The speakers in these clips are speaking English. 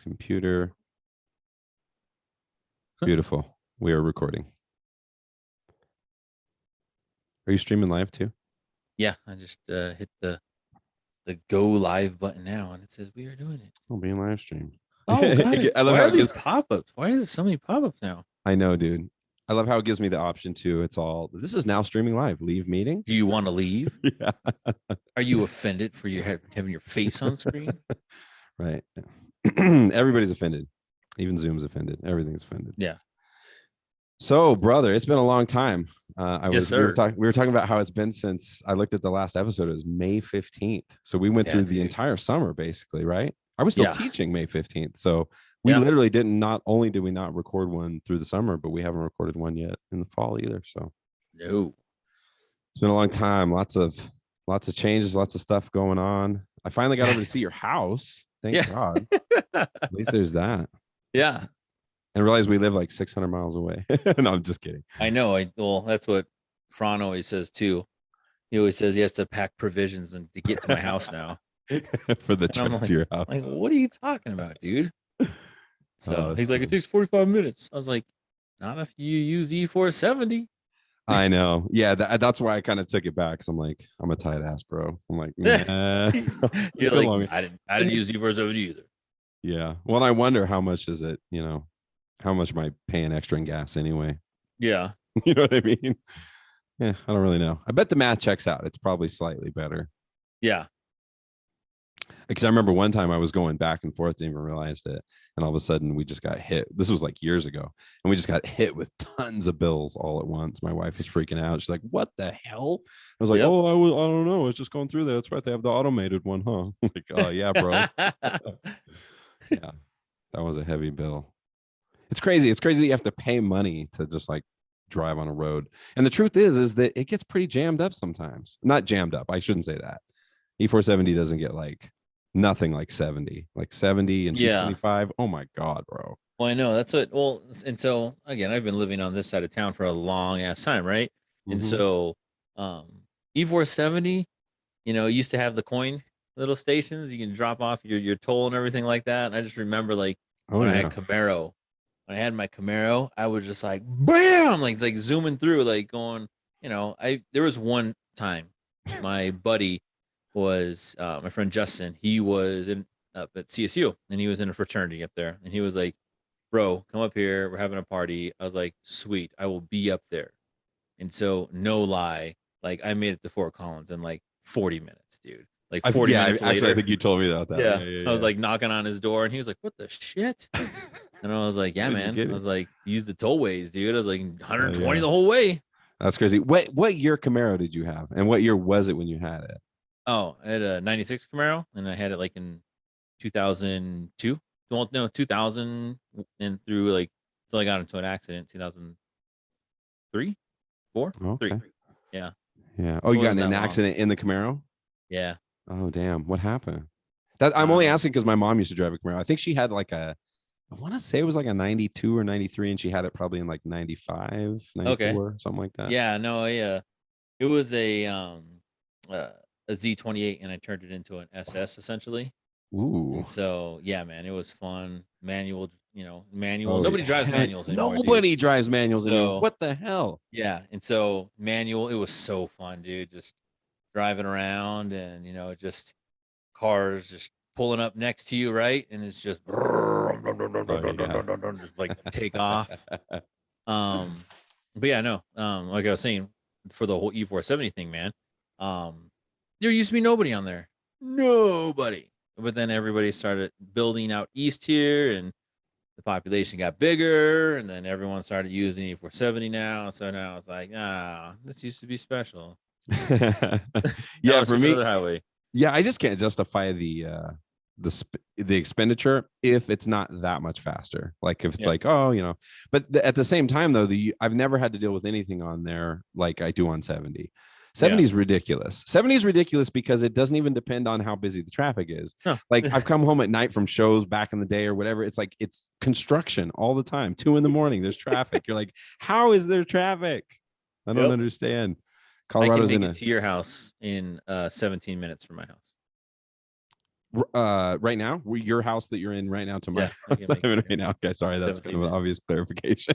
Computer. Beautiful. We are recording. Are you streaming live too? Yeah, I just hit the go live button now, and it says we are doing it. Oh, being live streamed. Oh God! I love Why how are it these gives. pop-ups? Why is there so many pop-ups now? I know, dude. I love how it gives me the option to. It's all. This is now streaming live. Leave meeting. Do you want to leave? Yeah. Are you offended for having your face on screen? Right. Everybody's offended. Even Zoom's offended. Everything's offended. Yeah. So, brother, it's been a long time. Yes, We were sir. talking about how it's been since I looked at the last episode. It was May 15th. So we went Yeah, through the dude. entire summer, basically, right? I was still Yeah. teaching May 15th. So we Yeah. literally didn't. Not only did we not record one through the summer, but we haven't recorded one yet in the fall either. So No. it's been a long time. Lots of changes, lots of stuff going on. I finally got over to see your house. Thank Yeah. God. At least there's that. Yeah. And realize we live like 600 miles away. No, I'm just kidding. I know. Well, that's what Fran always says too. He always says he has to pack provisions and to get to my house now. For the And I'm trip like, to your house. like, what are you talking about, dude? So he's like, funny. it takes 45 minutes. I was like, not if you use E470. I know. Yeah, that's why I kind of took it back. Cause I'm like, I'm a tight ass, bro. I'm like, nah. You're like, I didn't use E470 either. Yeah. Well, I wonder how much is it, how much am I paying extra in gas anyway? Yeah. You know what I mean? Yeah, I don't really know. I bet the math checks out. It's probably slightly better. Yeah. Because I remember one time I was going back and forth, didn't even realize it. And all of a sudden we just got hit. This was like years ago. And we just got hit with tons of bills all at once. My wife was freaking out. She's like, what the hell? I was like, Yep. I don't know. It's just going through there. That's right. They have the automated one, huh? I'm like, oh, yeah, bro. Yeah, that was a heavy bill. It's crazy. It's crazy that you have to pay money to just like drive on a road. And the truth is that it gets pretty jammed up sometimes. Not jammed up. I shouldn't say that. E470 doesn't get like nothing like 70 and Yeah. 225. Oh my God, bro. Well, I know that's what. Well, and so again, I've been living on this side of town for a long ass time, right? And Mhm. so, E470, used to have the coin little stations. You can drop off your toll and everything like that. And I just remember like Oh when I yeah. had Camaro, when I had my Camaro, I was just like bam, like zooming through, like going. There was one time, my buddy was my friend Justin. He was up at CSU and he was in a fraternity up there, and he was like, "Bro, come up here. We're having a party." I was like, "Sweet, I will be up there." And so, no lie, like I made it to Fort Collins in like 40 minutes, dude. Like 40 minutes Actually, I later. think you told me about that. Yeah. I was like knocking on his door, and he was like, "What the shit?" And I was like, "Yeah, man." I was like, "Use the tollways, dude." I was like 120 the whole way. That's crazy. What year Camaro did you have, and what year was it when you had it? Oh, I had a '96 Camaro, and I had it like in 2002. Well, no, 2000 and through like until I got into an accident, 2003, 4, Okay. 3. Yeah. Yeah. Oh, It you got in wasn't an that long. accident in the Camaro? Yeah. Oh, damn. What happened? That I'm only asking because my mom used to drive a Camaro. I think she had like I want to say it was like a 92 or 93, and she had it probably in like 95, 94, Okay. something like that. Yeah. No. It was a Z28, and I turned it into an SS essentially. Ooh. And so, yeah, man, it was fun. Manual. Oh, Nobody yeah. drives manuals anymore. Nobody Dude. drives manuals anymore. So What the hell? yeah, and so manual. It was so fun, dude. Just driving around, and just cars just pulling up next to you, right? And it's just just like take off. But yeah, no. Like I was saying, for the whole E470 thing, man. There used to be nobody on there. Nobody. But then everybody started building out east here, and the population got bigger, and then everyone started using E470 now. So now it's like, this used to be special. Yeah, for me, highway. yeah, I just can't justify the expenditure if it's not that much faster. Like if it's like, but at the same time though, I've never had to deal with anything on there like I do on 70. 70 is ridiculous. 70 is ridiculous because it doesn't even depend on how busy the traffic is. No. Like I've come home at night from shows back in the day or whatever. It's like it's construction all the time. 2 a.m. There's traffic. You're like, how is there traffic? I don't understand. Colorado's I can make it to your house in 17 minutes from my house. Right now, your house that you're in right now to my Yeah, I house can that make I'm it. in right now. Okay, sorry, that's 17 kind of an minutes. obvious clarification.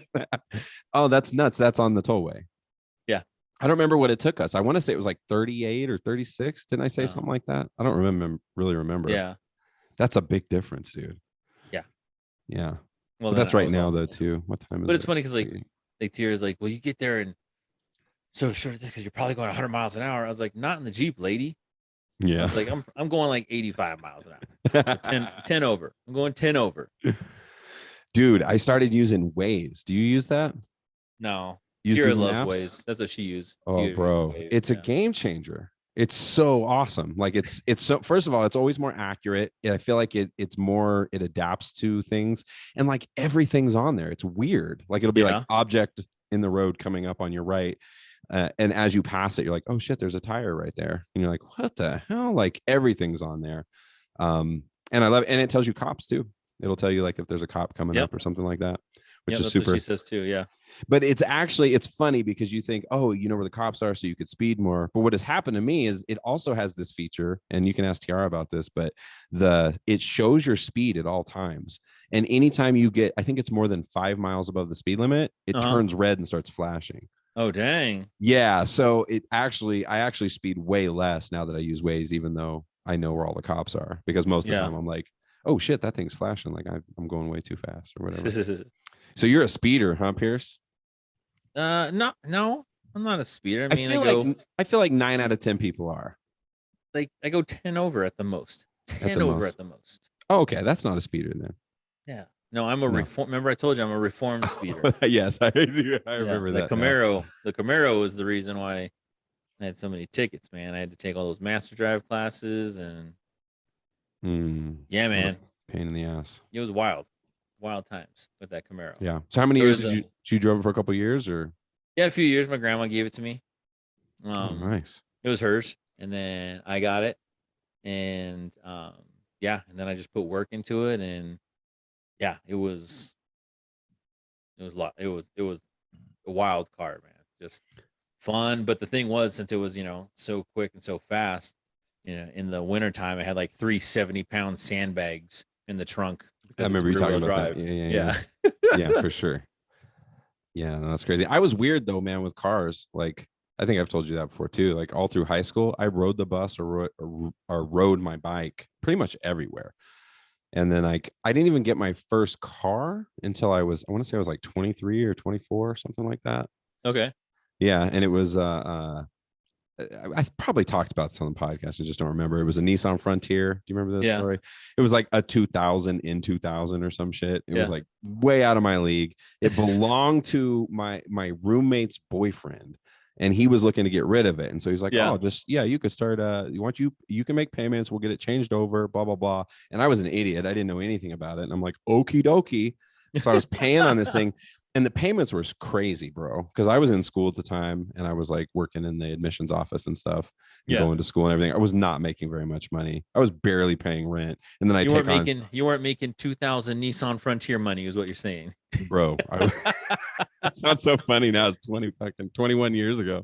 Oh, that's nuts. That's on the tollway. Yeah. I don't remember what it took us. I want to say it was like 38 or 36. Didn't I say No. something like that? I don't really remember. Yeah. That's a big difference, dude. Yeah. Yeah. Well, But then that's I right was now all, though too. What time but is it's it? funny because like Tira's like, well, you get there and so short because you're probably going 100 miles an hour. I was like, not in the Jeep, lady. I Yeah. was like, I'm going like 85 miles an hour. So 10 over. I'm going 10 over. Dude, I started using Waze. Do you use that? No. Use Tira Google loves Maps? Waves. That's what she used. Oh, Tira uses bro, Waves. it's a Yeah. game changer. It's so awesome. Like it's so first of all, it's always more accurate. I feel like it adapts to things and like everything's on there. It's weird. Like it'll be like Yeah. object in the road coming up on your right. And as you pass it, you're like, oh shit, there's a tire right there. And you're like, what the hell? Like everything's on there. And I love it. And it tells you cops too. It'll tell you like if there's a cop coming Yep. up or something like that, which Yep. is That's what she super. says too. Yeah. But it's funny because you think, oh, you know where the cops are, so you could speed more. But what has happened to me is it also has this feature, and you can ask Tiara about this, but it shows your speed at all times. And anytime you get, I think it's more than 5 miles above the speed limit, it turns red and starts flashing. Oh, dang. Yeah. So I actually speed way less now that I use Waze, even though I know where all the cops are, because most of the time I'm like, oh shit, that thing's flashing. Like I'm going way too fast or whatever. So you're a speeder, huh, Pierce? No, I'm not a speeder. I mean, I feel like 9 out of 10 people are. like I go 10 over at the most. At 10 the over most. at the most. Oh, okay, that's not a speeder then. Yeah. No, I'm a reform. Remember, I told you I'm a reformed speeder. Yes, I do. I remember the that. The Camaro was the reason why I had so many tickets, man. I had to take all those master drive classes, and yeah, man, pain in the ass. it was wild times with that Camaro. Yeah. So how many years did you drove it for? A couple of years, or? Yeah, a few years. My grandma gave it to me. Oh, nice. It was hers, and then I got it, and yeah, and then I just put work into it, and yeah, it was a lot. It was a wild car, man. Just fun. But the thing was, since it was, so quick and so fast, in the wintertime, I had like 370-pound sandbags in the trunk. I remember you talking about that. Yeah. Yeah, for sure. Yeah, no, that's crazy. I was weird though, man, with cars. Like, I think I've told you that before too. Like all through high school, I rode the bus or rode my bike pretty much everywhere. And then I didn't even get my first car until I want to say I was like 23 or 24 or something like that. Okay. Yeah. And it was, I probably talked about this on the podcast. I just don't remember. It was a Nissan Frontier. Do you remember this story? It was like a 2000 in 2000 or some shit. It was like way out of my league. It belonged to my roommate's boyfriend, and he was looking to get rid of it. And so he's like, oh, you could start, you can make payments. We'll get it changed over, blah, blah, blah. And I was an idiot. I didn't know anything about it. And I'm like, okie dokie. So I was paying on this thing. And the payments were crazy, bro, because I was in school at the time and I was like working in the admissions office and stuff, and going to school and everything. I was not making very much money. I was barely paying rent. And then you weren't making 2000 Nissan Frontier money, is what you're saying, bro. It's not so funny now. It's 21 years ago.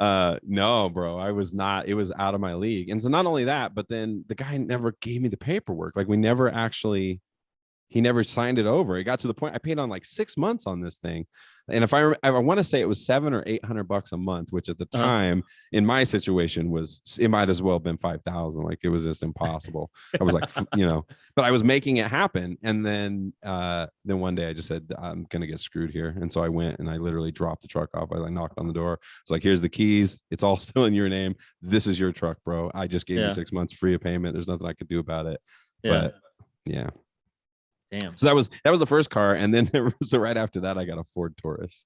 No, bro, I was not. It was out of my league. And so not only that, but then the guy never gave me the paperwork. Like he never signed it over. It got to the point I paid on like 6 months on this thing. And if I want to say it was $700 or $800 a month, which at the time in my situation it might as well have been 5,000. Like it was just impossible. I was like, but I was making it happen. And then one day I just said, I'm going to get screwed here. And so I went and I literally dropped the truck off. I like knocked on the door. It's like, here's the keys. It's all still in your name. This is your truck, bro. I just gave you 6 months free of payment. There's nothing I could do about it. But yeah. Damn. So that was the first car, and then right after that, I got a Ford Taurus.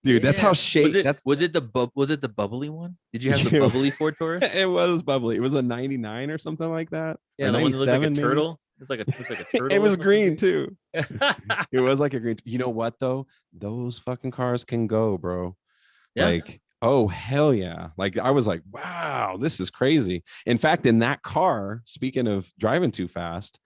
Dude, that's how shake. Was it the bubbly one? Did you have the bubbly Ford Taurus? It was bubbly. It was a 99 or something like that. Yeah, the one that looked like a turtle. It's like a turtle. It was green too. It was like a green. You know what though? Those fucking cars can go, bro. Yeah. Like, oh hell yeah! Like I was like, wow, this is crazy. In fact, in that car, speaking of driving too fast.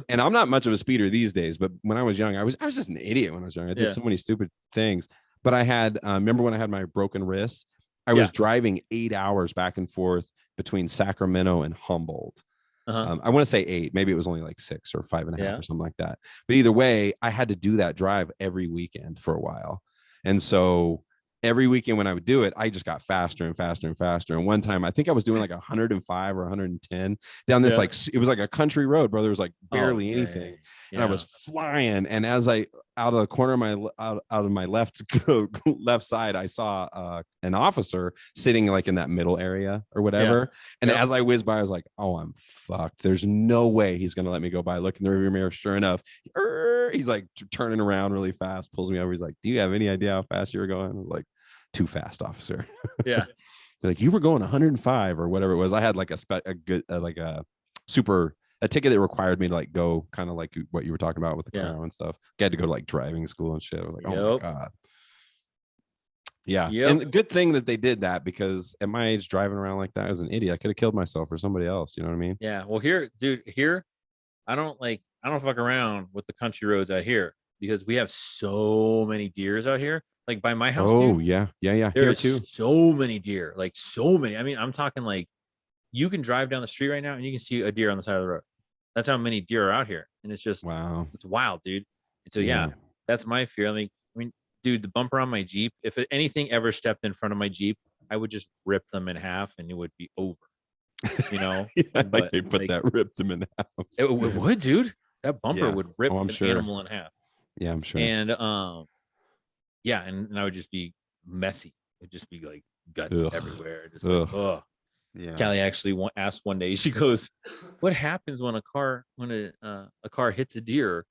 And I'm not much of a speeder these days, but when I was young, I was just an idiot when I was young. I did so many stupid things. But I had remember when I had my broken wrist I was driving 8 hours back and forth between Sacramento and Humboldt. I want to say 8, maybe it was only like 6 or 5.5 or something like that. But either way, I had to do that drive every weekend for a while. And so every weekend when I would do it, I just got faster and faster and faster. And one time I think I was doing like 105 or 110 down this, like, it was like a country road, brother. It was like barely anything. And I was flying. And as I, out of the corner of my, out of my left side, I saw an officer sitting like in that middle area or whatever. And as I whizzed by, I was like, oh, I'm fucked. There's no way he's going to let me go by. Look in the rearview mirror. Sure enough, he's like turning around really fast, pulls me over. He's like, do you have any idea how fast you were going? I was like, too fast, officer. Yeah. Like, you were going 105 or whatever it was. I had like a good, like a ticket that required me to like go kind of like what you were talking about with the car and stuff. I had to go to like driving school and shit. I was like, oh my God. Yeah. And good thing that they did that, because at my age, driving around like that, I was an idiot. I could have killed myself or somebody else. You know what I mean? Yeah. Well, here, I don't fuck around with the country roads out here, because we have so many deers out here. Like by my house. Oh, dude, yeah. There are so many deer, like so many. I mean, I'm talking like you can drive down the street right now and you can see a deer on the side of the road. That's how many deer are out here. And it's just, wow, it's wild, dude. And so, that's my fear. I mean, dude, the bumper on my Jeep, if anything ever stepped in front of my Jeep, I would just rip them in half and it would be over, you know? But, like they put that, ripped them in half. It would, dude. That bumper would rip an animal in half. Yeah, I'm sure. And, and I would just be messy. It'd just be like guts everywhere. Just like, ugh. Yeah. Callie actually asked one day, she goes, what happens when a car hits a deer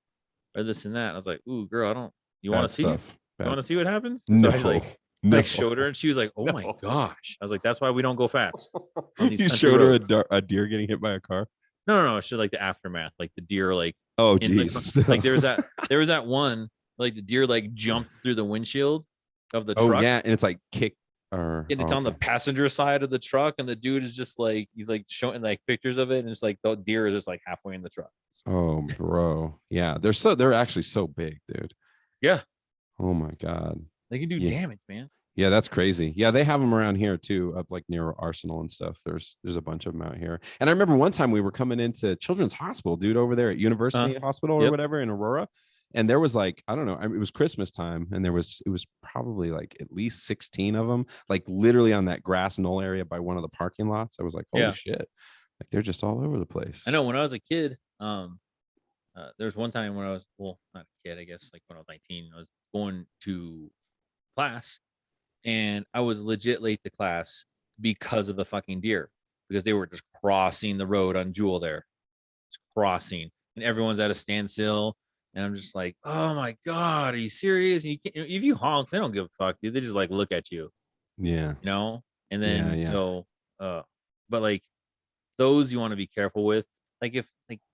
or this and that? And I was like, ooh, girl, you want to see? You want to see what happens? No. So I like showed her and she was like, oh my gosh. I was like, that's why we don't go fast. You showed her a deer getting hit by a car? No. She like the aftermath, like the deer, like, oh geez. Like there was that one, like the deer like jumped through the windshield of the truck. Oh yeah, and it's like kicked. And it's on the passenger side of the truck, and the dude is just like, he's like showing like pictures of it, and it's like the deer is just like halfway in the truck. Oh, bro, yeah, they're actually so big, dude. Yeah. Oh my God, they can do damage, man. Yeah, that's crazy. Yeah, they have them around here too, up like near Arsenal and stuff. There's a bunch of them out here. And I remember one time we were coming into Children's Hospital, dude, over there at University Hospital or whatever in Aurora. And there was like, I don't know, it was Christmas time, and it was probably like at least 16 of them, like literally on that grass knoll area by one of the parking lots. I was like, holy shit, like they're just all over the place. I know when I was a kid, there was one time when I was, well, not a kid, I guess, like when I was 19, I was going to class, and I was legit late to class because of the fucking deer, because they were just crossing the road on Jewel there, just crossing, and everyone's at a standstill. And I'm just like, oh my God, are you serious? You can't, if you honk, they don't give a fuck, dude. They just like look at you. Yeah. You know? And then but like those you want to be careful with. Like if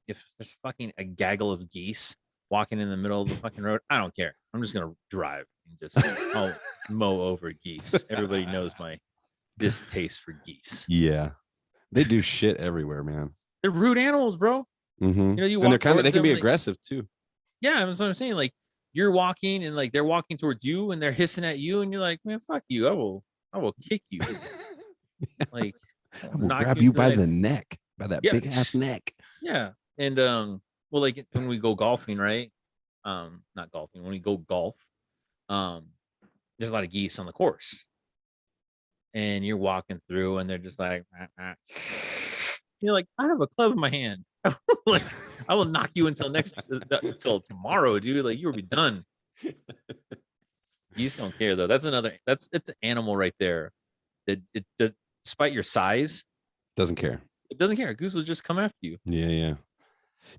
there's fucking a gaggle of geese walking in the middle of the fucking road, I don't care. I'm just gonna drive and just mow over geese. Everybody knows my distaste for geese. Yeah. They do shit everywhere, man. They're rude animals, bro. Mm-hmm. You know, and they can be aggressive too. Yeah, that's what I'm saying. Like you're walking and like they're walking towards you and they're hissing at you and you're like, man, fuck you. I will kick you. Like I will grab you by the neck, by that big ass neck. Yeah. And well, like when we go golfing, right? Not golfing, when we go golf, there's a lot of geese on the course. And you're walking through and they're just like, you're like, I have a club in my hand. Like, I will knock you until tomorrow, dude. Like you will be done. Geese don't care though. It's an animal right there that despite your size, doesn't care. It doesn't care. A goose will just come after you. Yeah.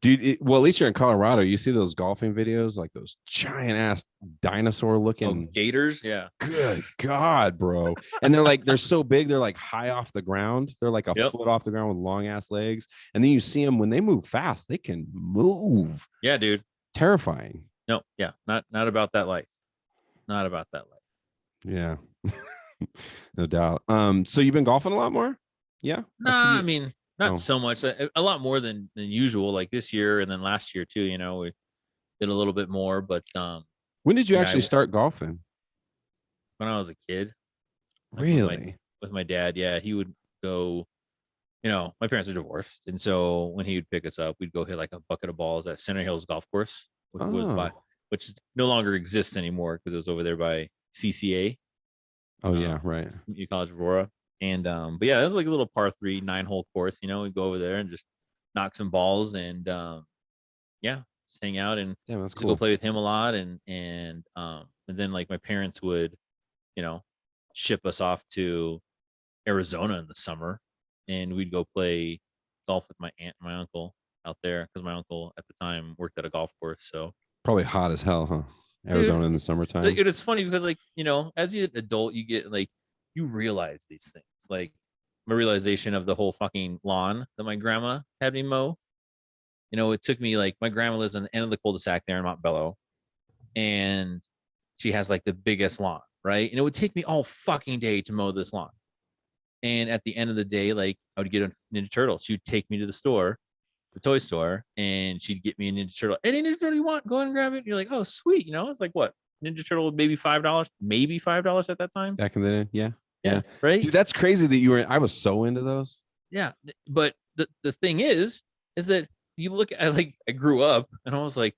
Dude, well, at least you're in Colorado. You see those golfing videos, like those giant ass dinosaur looking gators. Yeah. Good God, bro. And they're so big, they're like high off the ground. They're like a foot off the ground with long ass legs. And then you see them when they move fast, they can move. Yeah, dude. Terrifying. No, yeah. Not about that life. Not about that life. Yeah. No doubt. So you've been golfing a lot more? Yeah. Nah, I mean, not so much. A lot more than usual. Like this year and then last year too. You know, we did a little bit more. But when did you actually start golfing? When I was a kid. like Really? with my dad. Yeah, he would go. My parents are divorced, and so when he would pick us up, we'd go hit like a bucket of balls at Center Hills Golf Course, Oh. which no longer exists anymore because it was over there by CCA, Oh yeah, right. Community College of Aurora. And but yeah, it was like a little par 3 9-hole course. We'd go over there and just knock some balls and yeah, just hang out and Yeah, that's just go cool. play with him a lot. And then like my parents would, you know, ship us off to Arizona in the summer, and we'd go play golf with my aunt and my uncle out there because my uncle at the time worked at a golf course. So, Probably hot as hell, huh? dude, Arizona in the summertime. it's funny because like as you an adult, you get like you realize these things, like my realization of the whole fucking lawn that my grandma had me mow. It took me like my grandma lives on the end of the cul-de-sac there in Montbello, and she has like the biggest lawn, right? And it would take me all fucking day to mow this lawn. And at the end of the day, like I would get a Ninja Turtle. She would take me to the store, the toy store, and she'd get me a Ninja Turtle. Any Ninja Turtle you want, go ahead and grab it. And you're like, oh, sweet. It's like what? Ninja Turtle, maybe $5 at that time. Back in the day, yeah. Yeah. Right. Dude, that's crazy that you were. I was so into those. Yeah. But the thing is that you look at like I grew up and I was like,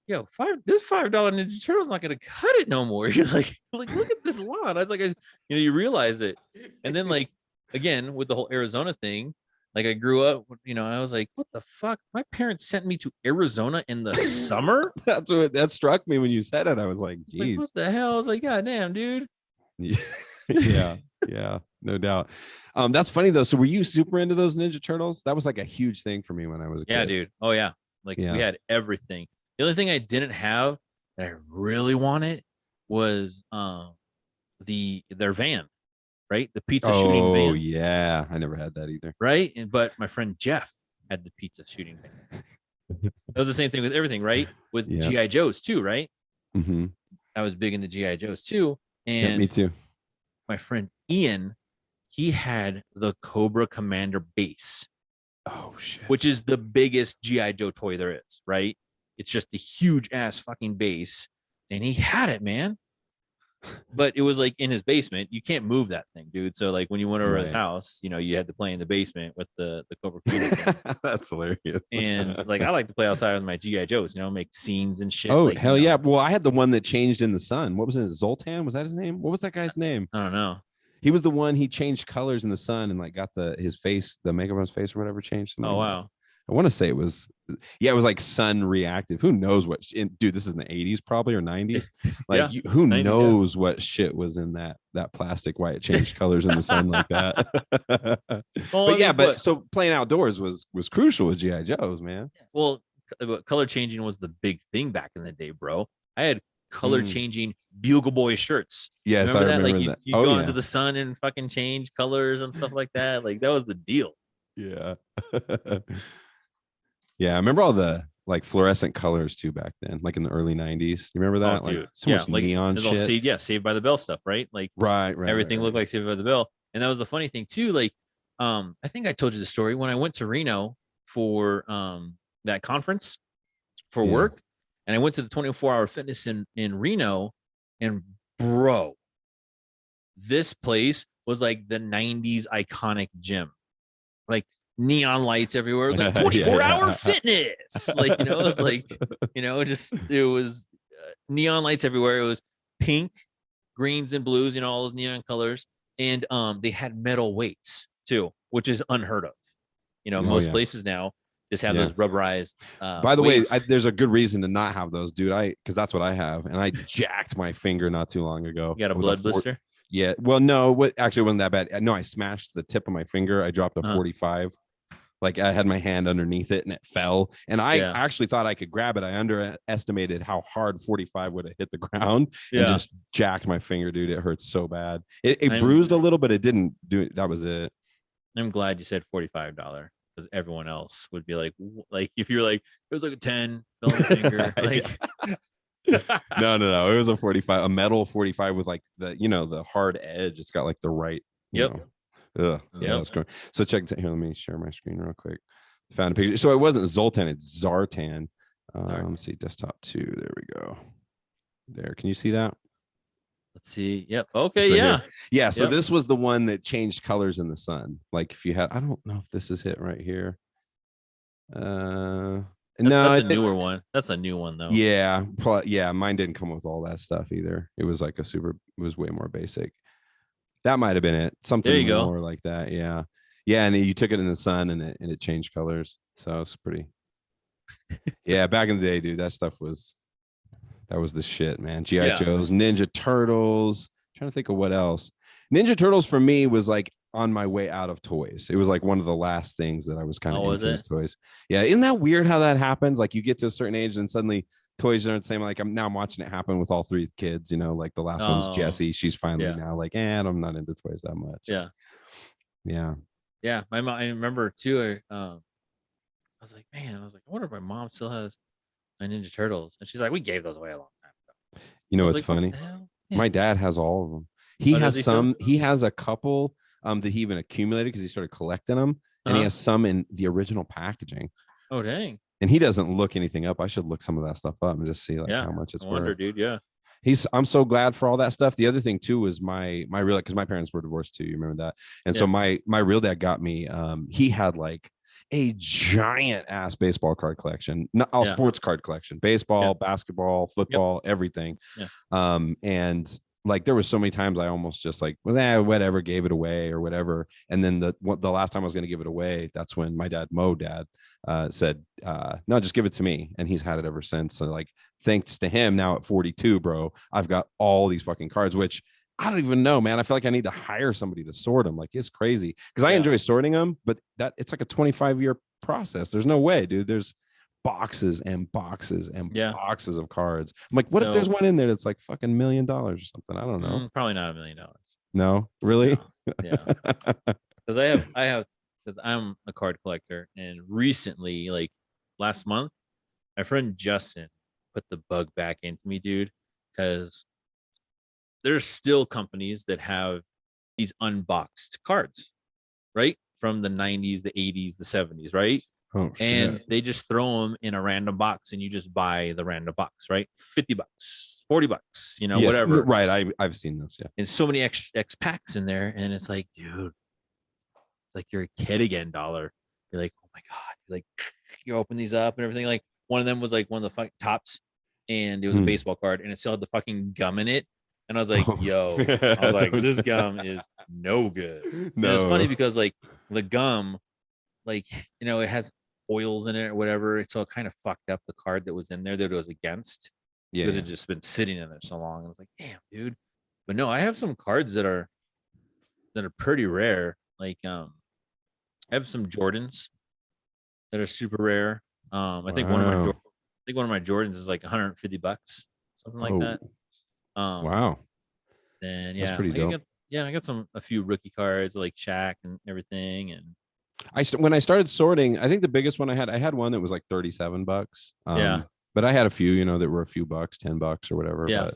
yo, this $5 Ninja Turtle's not gonna cut it no more. You're like look at this lawn. I was like, you realize it. And then like again with the whole Arizona thing, like I grew up, and I was like, what the fuck? My parents sent me to Arizona in the summer. That's what that struck me when you said it. I was like, geez, like, what the hell? I was like, god damn, dude. Yeah, yeah, no doubt. That's funny though. So were you super into those Ninja Turtles? That was like a huge thing for me when I was a kid. Yeah, dude. Oh yeah. Like we had everything. The only thing I didn't have that I really wanted was their van, right? The pizza shooting van. Oh yeah, I never had that either. Right, but my friend Jeff had the pizza shooting van. It was the same thing with everything, right? With GI Joes too, right? Mm-hmm. I was big into GI Joes too, and me too. My friend Ian, he had the Cobra Commander base. Oh shit! Which is the biggest GI Joe toy there is, right? It's just a huge ass fucking base, and he had it, man. But it was like in his basement. You can't move that thing, dude. So like when you went over his house, you had to play in the basement with the Cobra Commander. That's hilarious. And like I like to play outside with my GI Joes, make scenes and shit. Oh like, hell yeah! Well, I had the one that changed in the sun. What was it? Zoltan? Was that his name? What was that guy's name? I don't know. He was the one. He changed colors in the sun and like got his face, the makeup on his face or whatever changed. Oh wow! I want to say it was, it was like sun reactive. Who knows what? Dude, this is in the 80s probably or 90s. Like who 90s, knows what shit was in that plastic? Why it changed colors in the sun like that? But so playing outdoors was crucial with GI Joes, man. Well, color changing was the big thing back in the day, bro. I had color changing Bugle Boy shirts. Yes, remember I remember that. Like you go into the sun and fucking change colors and stuff like that. Like that was the deal. Yeah. Yeah, I remember all the like fluorescent colors too back then, like in the early 90s. You remember that? Oh, dude. Like so much neon shit. Saved by the Bell stuff, right? Like right. Everything looked like Saved by the Bell. And that was the funny thing too. Like, I think I told you the story when I went to Reno for that conference for work, and I went to the 24-hour fitness in Reno, and bro, this place was like the 90s iconic gym. Like neon lights everywhere. It was like 24-hour fitness. Like, it was like, it was neon lights everywhere. It was pink, greens, and blues, all those neon colors. And they had metal weights too, which is unheard of. Most places now just have those rubberized. By the way, there's a good reason to not have those, dude. Because that's what I have. And I jacked my finger not too long ago. You got a blood blister? Yeah. Well, no, actually, it wasn't that bad. No, I smashed the tip of my finger. I dropped a 45. Like I had my hand underneath it and it fell. And I actually thought I could grab it. I underestimated how hard 45 would have hit the ground and just jacked my finger, dude. It hurts so bad. It bruised a little, but it didn't do it. That was it. I'm glad you said $45 because everyone else would be like if you're like, it was like a 10, fell on the finger. Like No. It was a 45, a metal 45 with like the hard edge. It's got like the right. Yeah, that's great. So check here. Let me share my screen real quick. Found a picture. So it wasn't Zoltan, it's Zartan. Let's see, desktop 2. There we go. There, can you see that? Let's see. Yep. It's Okay. right Yeah. here. Yeah. So Yep. this was the one that changed colors in the sun. Like if you had, I don't know if this is it right here. No, That's a it didn't. newer one. That's a new one though. Yeah, yeah. Mine didn't come with all that stuff either. It was like a super. It was way more basic. That might have been it. There Something you go. more like that. Yeah, yeah. And you took it in the sun, and it changed colors. So it's pretty. Yeah, back in the day, dude, that was the shit, man. GI Yeah. Joes, Ninja Turtles. I'm trying to think of what else. Ninja Turtles for me was like on my way out of toys. It was like one of the last things that I was kind of Oh, was into as it? toys. Yeah, isn't that weird how that happens? Like you get to a certain age and suddenly toys aren't the same. Like I'm watching it happen with all three kids. You know, like the last one's Oh, Jessie. She's finally yeah. now like, I'm not into toys that much. Yeah. Yeah. Yeah. My mom. I remember too. I was like, man. I was like, I wonder if my mom still has my Ninja Turtles, and she's like, we gave those away a long time ago. You I know was what's like, what funny? the hell? Yeah. My dad has all of them. He Oh, does has he still? some. He has a couple that he even accumulated because he started collecting them, and he Uh-huh. has some in the original packaging. Oh, dang. And he doesn't look anything up. I should look some of that stuff up and just see like Yeah. how much it's No wonder, worth. dude. Yeah. I'm so glad for all that stuff. The other thing too was my real, because my parents were divorced too. You remember that? And so Yeah. my real dad got me. He had like a giant ass baseball card collection, not all Yeah. sports card collection, Yeah. baseball, basketball, Yep. football, everything. Yeah. And like there was so many times I almost just like was whatever, gave it away or whatever. And then the last time I was going to give it away, that's when my dad, said, no, just give it to me. And he's had it ever since. So like, thanks to him now at 42, bro, I've got all these fucking cards, which I don't even know, man. I feel like I need to hire somebody to sort them. Like it's crazy because I enjoy sorting them, but it's like a 25-year process. There's no way, dude. There's boxes and boxes and boxes of cards. I'm like, what if there's one in there that's like fucking $1 million or something? I don't know. Probably not $1 million. No, really? No. Yeah. Because because I'm a card collector, and recently, like last month, my friend Justin put the bug back into me, dude, because there's still companies that have these unboxed cards, right? From the 90s, the 80s, the 70s, right? Oh, and they just throw them in a random box and you just buy the random box, right? $50, $40, yes, whatever. Right. I've seen this. Yeah. And so many X packs in there. And it's like, dude, it's like you're a kid again, dollar. You're like, oh my God. You're like, you open these up and everything. Like one of them was like one of the tops, and it was a baseball card, and it still had the fucking gum in it. And I was like, yo, I was like, this gum is no good. No. And it's funny because like the gum, like, it has oils in it or whatever. So it kind of fucked up the card that was in there that it was against. Yeah. Because it just been sitting in there so long. And I was like, damn, dude. But no, I have some cards that are pretty rare. Like I have some Jordans that are super rare. I think one of my Jordans is like $150, something like that. Wow. Then yeah, that's pretty dope. I got a few rookie cards like Shaq and everything. And when I started sorting, I think the biggest one I had one that was like $37. But I had a few, that were a few bucks, $10 or whatever. Yeah.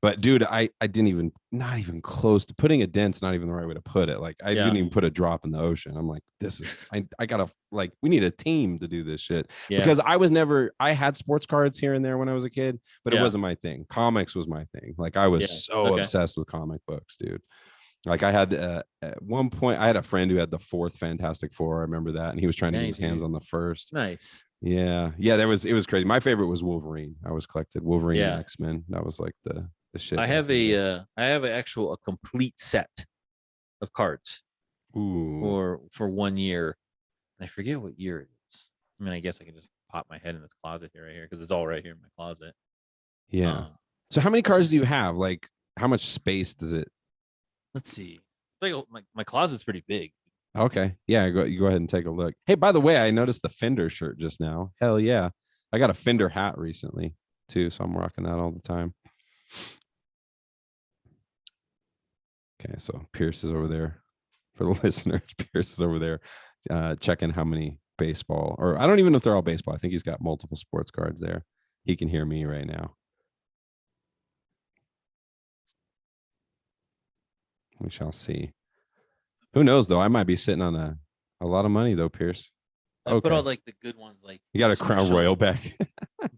But dude, I didn't even, not even close to putting a dent's not even the right way to put it. Like I didn't even put a drop in the ocean. I'm like, this is, I gotta, like, we need a team to do this shit. Because I had sports cards here and there when I was a kid, but it wasn't my thing. Comics was my thing. Like I was so obsessed with comic books, dude. Like I had at one point, I had a friend who had the 4th Fantastic Four. I remember that. And he was trying to get his hands on the 1st. Nice. Yeah. It was crazy. My favorite was Wolverine. I was collected Wolverine and X-Men. That was like the shit. I have a complete set of cards. Ooh. For 1 year. And I forget what year it is. I mean, I guess I can just pop my head in this closet right here because it's all right here in my closet. Yeah. So how many cards do you have? Like how much space does it? Let's see. It's like my closet's pretty big. Okay. Yeah, you go ahead and take a look. Hey, by the way, I noticed the Fender shirt just now. Hell yeah. I got a Fender hat recently too, so I'm rocking that all the time. Okay, so Pierce is over there for the listeners. Pierce is over there checking how many baseball, or I don't even know if they're all baseball. I think he's got multiple sports cards there. He can hear me right now. We shall see. Who knows though? I might be sitting on a lot of money though, Pierce. I put all like the good ones, like you got a Crown Royal back.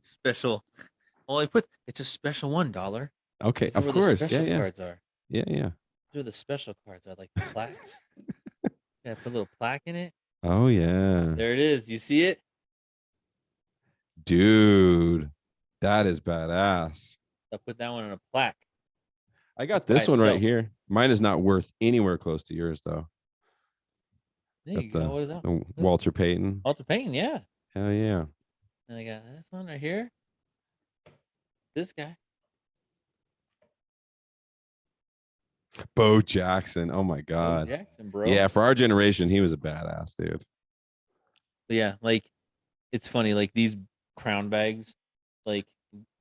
special. Well, it's a special $1. Okay, These are of where the course. Yeah, special yeah, cards are. yeah, yeah. These are the special cards. I like the plaques. Yeah, put a little plaque in it. Oh yeah, There it is. You see it? dude, that is badass. I put that one on a plaque. I That's got by this one right itself. here. Mine is not worth anywhere close to yours though. There Got you go. What is that? the Look, Walter Payton. Walter Payton, yeah. Hell yeah. And I got this one right here. This guy. Bo Jackson. Oh my Bo god. Jackson, bro. Yeah, for our generation, he was a badass dude. But yeah, like it's funny, like these crown bags, like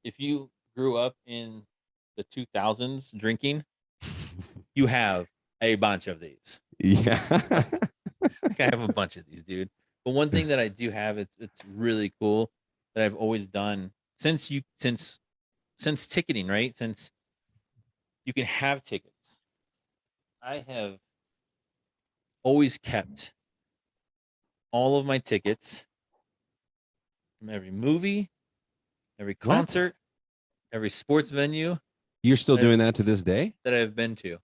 if you grew up in the 2000s drinking, you have a bunch of these. Yeah. Like I have a bunch of these, dude. But one thing that I do have, it's really cool that I've always done since ticketing, right? Since you can have tickets, I have always kept all of my tickets from every movie, every What? concert, every sports venue You're still that I've doing that to this day? that I've been to.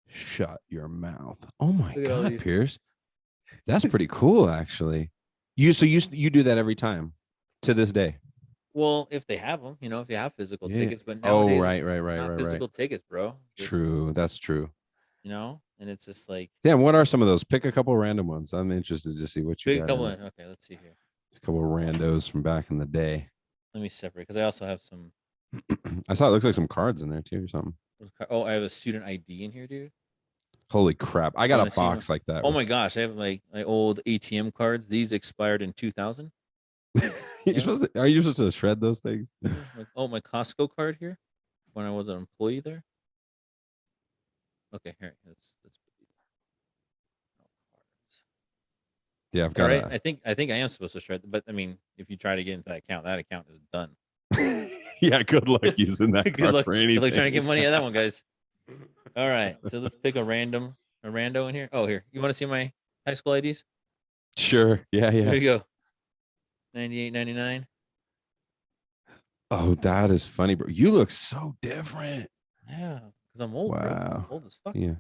Shut your mouth. Oh my Look at all god, these. Pierce. That's pretty cool actually. You do that every time to this day. Well, if they have them, if you have physical Yeah. tickets, but Oh, nowadays right, it's right, right, not right, right. physical tickets, bro. Just True. That's true. and it's just like Damn, what are some of those? Pick a couple random ones. I'm interested to see what you pick a got in couple. there. Okay, let's see here. A couple of randos from back in the day. Let me separate because I also have some. I saw it looks like some cards in there too or something. Oh, I have a student ID in here, dude. Holy crap. I You got a want to see one? box like that Oh with my gosh, I have my old ATM cards. These expired in 2000. you're Yeah, supposed to, are you supposed to shred those things? yeah. My Costco card here when I was an employee there. Okay, here. Let's put these cards. Yeah, I've All got right. a I think I am supposed to shred, but I mean, if you try to get into that account is done. yeah, good luck using that Good card luck. for Good luck trying to anything. get money out of that one, guys. All right. So let's pick a rando in here. Oh, here. You want to see my high school IDs? Sure. Yeah, Here yeah. you go. 98, 99. Oh, that is funny, bro. You look so different. Yeah, because I'm old, bro. Wow. Old as fuck. Yeah.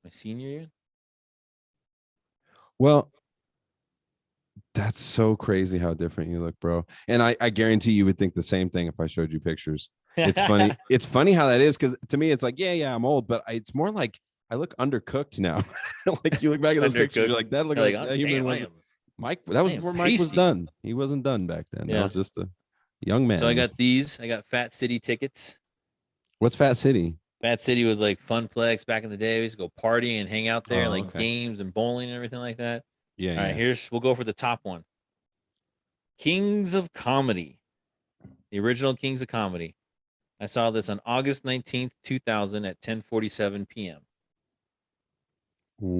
My senior year. Well, that's so crazy how different you look, bro. And I guarantee you would think the same thing if I showed you pictures. It's funny. It's funny how that is because to me, it's like, yeah, I'm old, but it's more like I look undercooked now. Like you look back at those pictures, you're Undercooked. like, that looked You're like like, oh, that human damn, I wasn't am, Mike. That was I am before Mike was pasty. done. He wasn't done back then. That Yeah. was just a young man. So I got these. I got Fat City tickets. What's Fat City? Fat City was like Funplex back in the day. We used to go party and hang out there, Oh, like okay. games and bowling and everything like that. Yeah, All right, yeah. we'll go for the top one. Kings of Comedy. The original Kings of Comedy. I saw this on August 19th, 2000 at 10:47 p.m.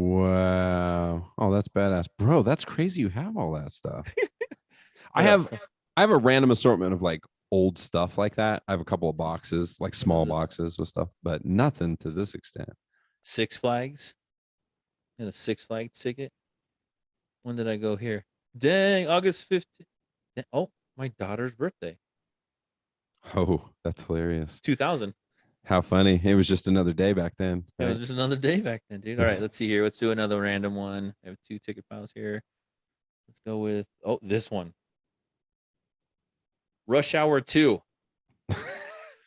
Wow. Oh, that's badass. Bro, that's crazy. You have all that stuff. I What have else? I have a random assortment of like old stuff like that. I have a couple of boxes, like What is small this? boxes with stuff, but nothing to this extent. Six Flags. And a Six Flags ticket. When did I go here? Dang, August 15th. Oh, my daughter's birthday. Oh, that's hilarious. 2000. How funny. It was just another day back then. It was Right? just another day back then, dude. All right, let's see here. Let's do another random one. I have two ticket piles here. Let's go with this one. Rush Hour 2,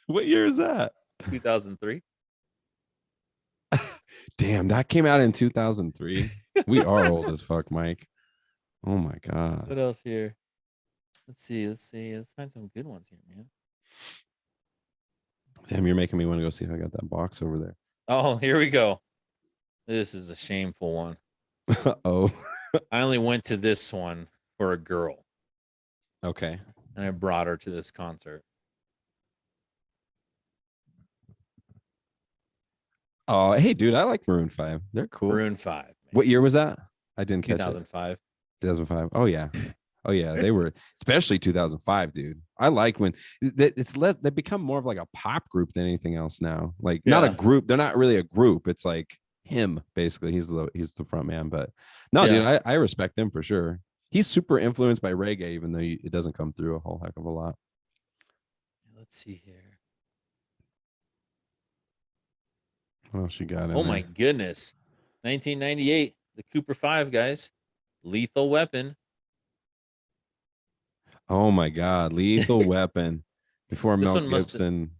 What year is that? 2003. Damn, that came out in 2003. We are old as fuck, Mike. Oh my What god. else here? Let's see. Let's find some good ones here, man. Damn, you're making me want to go see if I got that box over there. Oh, here we go. This is a shameful one. Oh. I only went to this one for a girl, Okay. and I brought her to this concert. Oh, hey, dude, I like Maroon 5. They're cool. Maroon 5, man. What year was that? I didn't catch it. 2005. 2005. Oh yeah. Oh yeah, they were especially 2005, dude. I like when it's less they become more of like a pop group than anything else now. Like not a Yeah. group. They're not really a group. It's like him basically. He's the front man, but no, Yeah. dude, I respect him for sure. He's super influenced by reggae even though it doesn't come through a whole heck of a lot. Let's see here. What else you got in Oh there? my goodness. 1998, the Cooper 5, guys. Lethal Weapon. Oh my God, Lethal Weapon. Before This Mel one must have. Gibson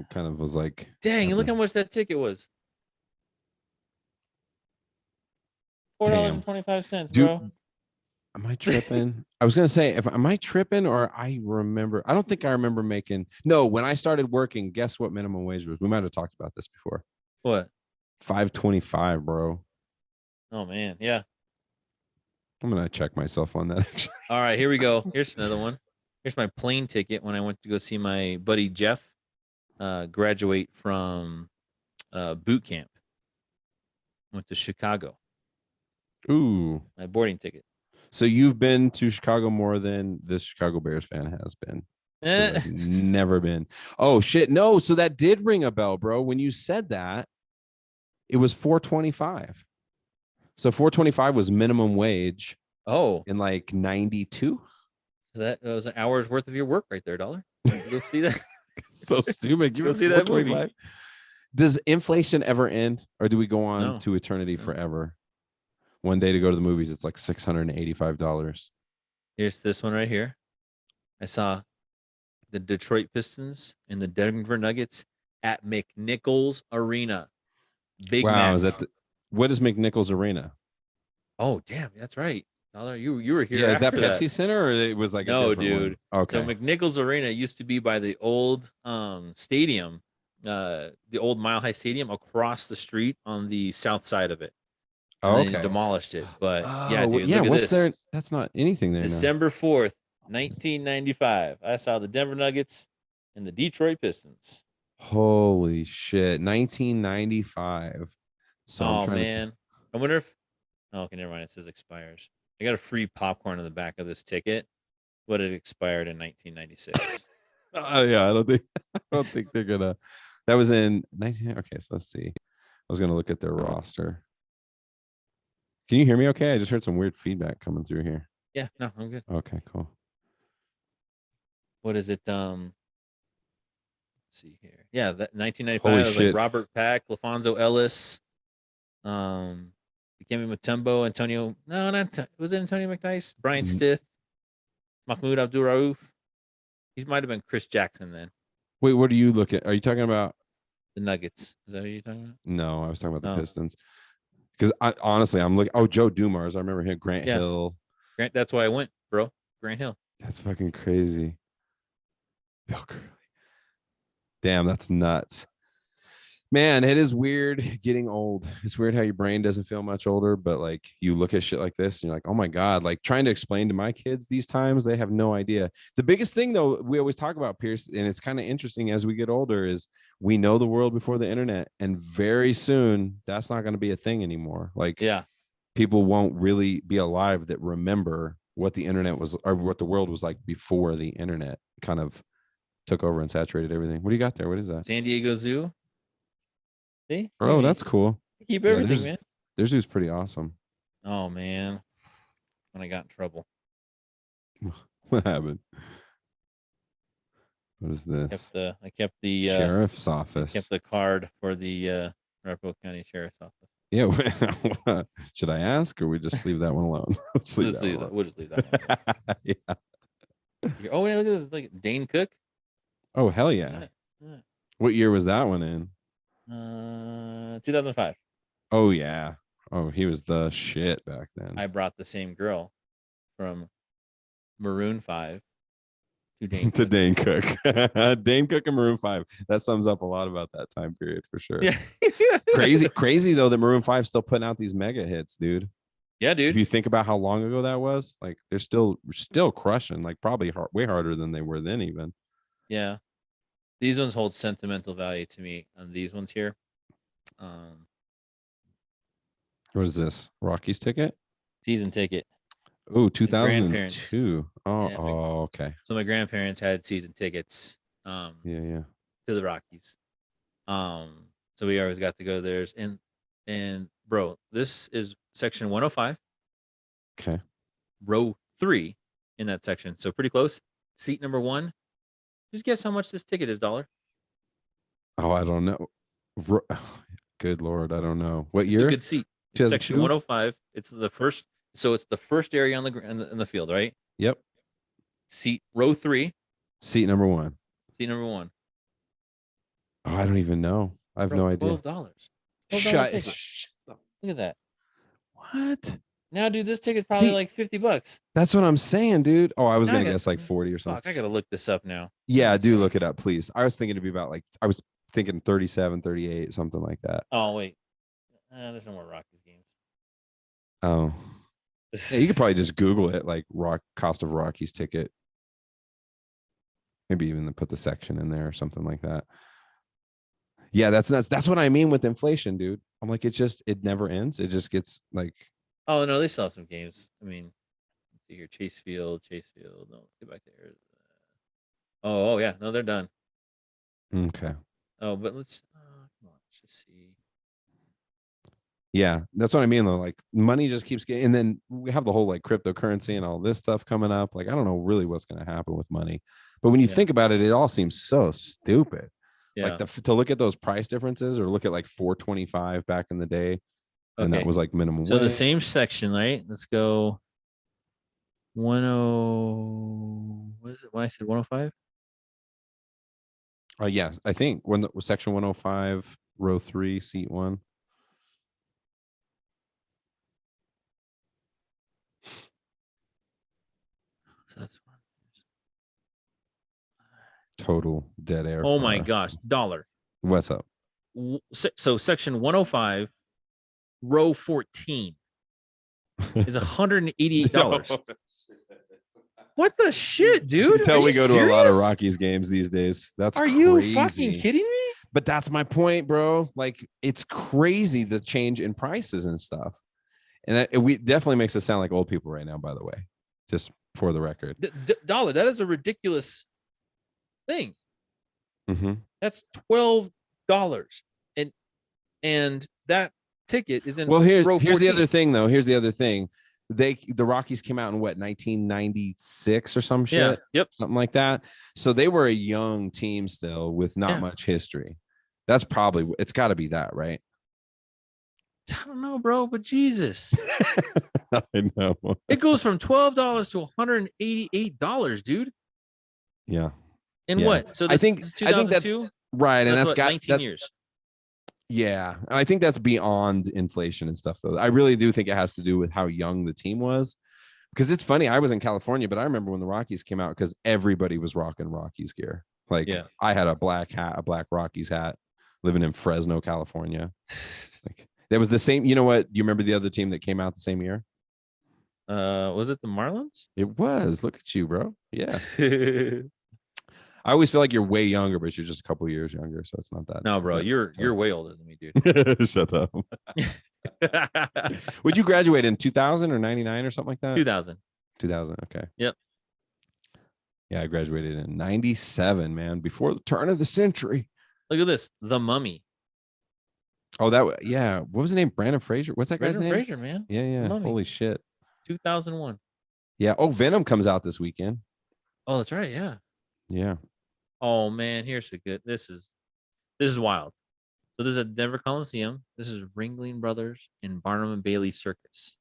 kind of was like Dang, at and look the how much that ticket was. damn. $4.25, Dude, bro. am I tripping? I was gonna say, if am I tripping or I remember? I don't think I remember making. No, when I started working, guess what minimum wage was? We might have talked about this before. What? 5.25, bro. Oh man, yeah. I'm gonna check myself on that. Actually, All right, here we go. Here's another one. Here's my plane ticket when I went to go see my buddy Jeff graduate from boot camp. Went to Chicago. ooh. My boarding ticket. So you've been to Chicago more than this Chicago Bears fan has been. Because Eh. I've never been. Oh shit. No, so that did ring a bell, bro. When you said that, it was 4.25. So 4.25 was minimum wage Oh, in like 92. so that was an hour's worth of your work right there, dollar. You go see that. So stupid. Give Go it see that movie. 4.25. Does inflation ever end or do we go on No, to eternity no. forever? One day to go to the movies, it's like $685. Here's this one right here. I saw the Detroit Pistons and the Denver Nuggets at McNichols Arena. Big Wow. Mac. Is that what is McNichols Arena? Oh, damn, that's right. Dollar, you were here Yeah. Is that after that. Pepsi Center or it was like a No, different dude. one? So Okay. McNichols Arena used to be by the old stadium, the old Mile High Stadium across the street on the south side of it. And Oh, then they okay. demolished it. But yeah, Oh, dude, yeah. look at What's this. there? That's not anything there now. December 4th, 1995. I saw the Denver Nuggets and the Detroit Pistons. Holy shit. 1995. So I'm Oh trying to. man. I wonder if oh, okay, never mind. It says expires. I got a free popcorn on the back of this ticket, but it expired in 1996. Oh, yeah. I don't think. I don't think they're gonna. That was in 19. Okay, so let's see. I was gonna look at their roster. Can you hear me? Okay, I just heard some weird feedback coming through here. Yeah, no, I'm good. Okay, cool. What is it? Let's see here. Yeah, that Holy 1995 was like shit. Robert Pack, LaFonso Ellis, Dikembe Mutombo, Antonio. No, was it Antonio McNice? Brian N- Stith, Mahmoud Abdul Rauf. He might have been Chris Jackson then. Wait, what are you looking? Are you talking about? The Nuggets. Is that what you're talking about? No, I was talking about the No. Pistons. Because honestly, I'm looking. Oh, Joe Dumars. I remember him. Grant Yeah. Hill. Grant. That's why I went, bro. Grant Hill. That's fucking crazy. Bill Curley. Damn, that's nuts. Man, it is weird getting old. It's weird how your brain doesn't feel much older, but like you look at shit like this and you're like, oh my God, like trying to explain to my kids these times, they have no idea. The biggest thing though, we always talk about, Pierce, and it's kind of interesting as we get older, is we know the world before the internet, and very soon that's not going to be a thing anymore. Like Yeah. people won't really be alive that remember what the internet was or what the world was like before the internet kind of took over and saturated everything. What do you got there? What is that? San Diego Zoo. See? Look at Oh, me. that's cool. I keep Yeah, everything, man. there's dude's pretty awesome. Oh man. When I got in trouble. What happened? What is this? I kept the Sheriff's I office. kept the card for the Arapahoe County Sheriff's Office. Yeah. Should I ask or we just leave that one alone? Let's leave that one alone. We'll just leave that one. Yeah. Oh, yeah, look at this. Like Dane Cook. Oh, hell yeah. What year was that one in? 2005. Oh, yeah. Oh, he was the shit back then. I brought the same girl from Maroon 5 to Dane to Cook. Dane Cook. Dane Cook and Maroon 5. That sums up a lot about that time period for sure. Yeah. Crazy though that Maroon 5 still putting out these mega hits, dude. Yeah, If dude. you think about how long ago that was, like they're still crushing, like probably way harder than they were then even. Yeah. These ones hold sentimental value to me on these ones here. What is this? Rocky's ticket? Season ticket. Oh, grandparents. 2002. Oh, Yeah, okay. So my grandparents had season tickets Yeah. to the Rockies. So we always got to go there. And bro, this is section 105, Okay. row 3 in that section. So pretty close. Seat number 1. Just guess how much this ticket is, dollar. Oh, I don't know. Good Lord, I don't know what It's a year. good seat. It's section 2002. 105. It's the first. So it's the first area on in the field, right? Yep. Seat row 3. Seat number 1. Seat number 1. Oh, I don't even know. I have Bro, no idea. $12. Shut. Ticket. Look at that. What? Now, dude, this ticket's probably See, like $50. that's what I'm saying, dude. Oh, I was Now gonna guess like 40 or something. Fuck, I gotta look this up now. Yeah, do look it up, please. I was thinking to be about like I was thinking 37, 38, something like that. Oh wait, there's no more Rockies games. Oh, yeah, you could probably just Google it, like cost of Rockies ticket. Maybe even put the section in there or something like that. Yeah, that's nuts. That's what I mean with inflation, dude. I'm like, it never ends. It just gets like. Oh no, they still have some games. I mean, let's see here, Chase Field. No, let's get back there. Oh yeah, no, they're done. Okay. Oh, but let's come on, let's just see. Yeah, that's what I mean though. Like money just keeps getting, and then we have the whole like cryptocurrency and all this stuff coming up. Like I don't know really what's going to happen with money, but when you think about it, it all seems so stupid. Yeah. Like to look at those price differences, or look at like 425 back in the day, and that was like minimum. So the same section, right? Let's go. 10. What is it? When I said 105? Yes, I think when the section 105, row 3, seat 1. So that's one. Total dead air. Oh my gosh, $1. What's up? So section 105, row 14 is $188. What the shit, dude? Until we go to a lot of Rockies games these days. That's Are crazy. you fucking kidding me? But that's my point, bro. Like it's crazy the change in prices and stuff. And we definitely makes us sound like old people right now, by the way, just for the record. Dollar, that is a ridiculous thing. Mm-hmm. That's $12. And that ticket is in here's row 14. the other thing, though. Here's the other thing. The Rockies came out in what, 1996 or some shit? Yeah. Yep. Something like that. So they were a young team still with not much history. That's probably, it's got to be that, right? I don't know, bro, but Jesus. I know. It goes from $12 to $188, dude. Yeah. And what? So I think that's right. And that's got 19 years. Yeah. And I think that's beyond inflation and stuff, though. I really do think it has to do with how young the team was. Because it's funny, I was in California, but I remember when the Rockies came out because everybody was rocking Rockies gear. Like I had a black hat, a black Rockies hat, living in Fresno, California. Like that was the same. You know what? Do you remember the other team that came out the same year? Was it the Marlins? It was. Look at you, bro. Yeah. I always feel like you're way younger, but you're just a couple of years younger, so it's not that. No, bro, you're way older than me, dude. Shut up. Would you graduate in 2000 or 99 or something like that? 2000. 2000. Okay. Yep. Yeah, I graduated in 97, man, before the turn of the century. Look at this, The Mummy. Oh, what was his name? Brandon Fraser. What's that guy's name? Brandon Fraser, man. Yeah. Holy shit. 2001. Yeah. Oh, Venom comes out this weekend. Oh, that's right. Yeah. Yeah. Oh man, here's a good. This is wild. So this is at Denver Coliseum. This is Ringling Brothers and Barnum and Bailey Circus.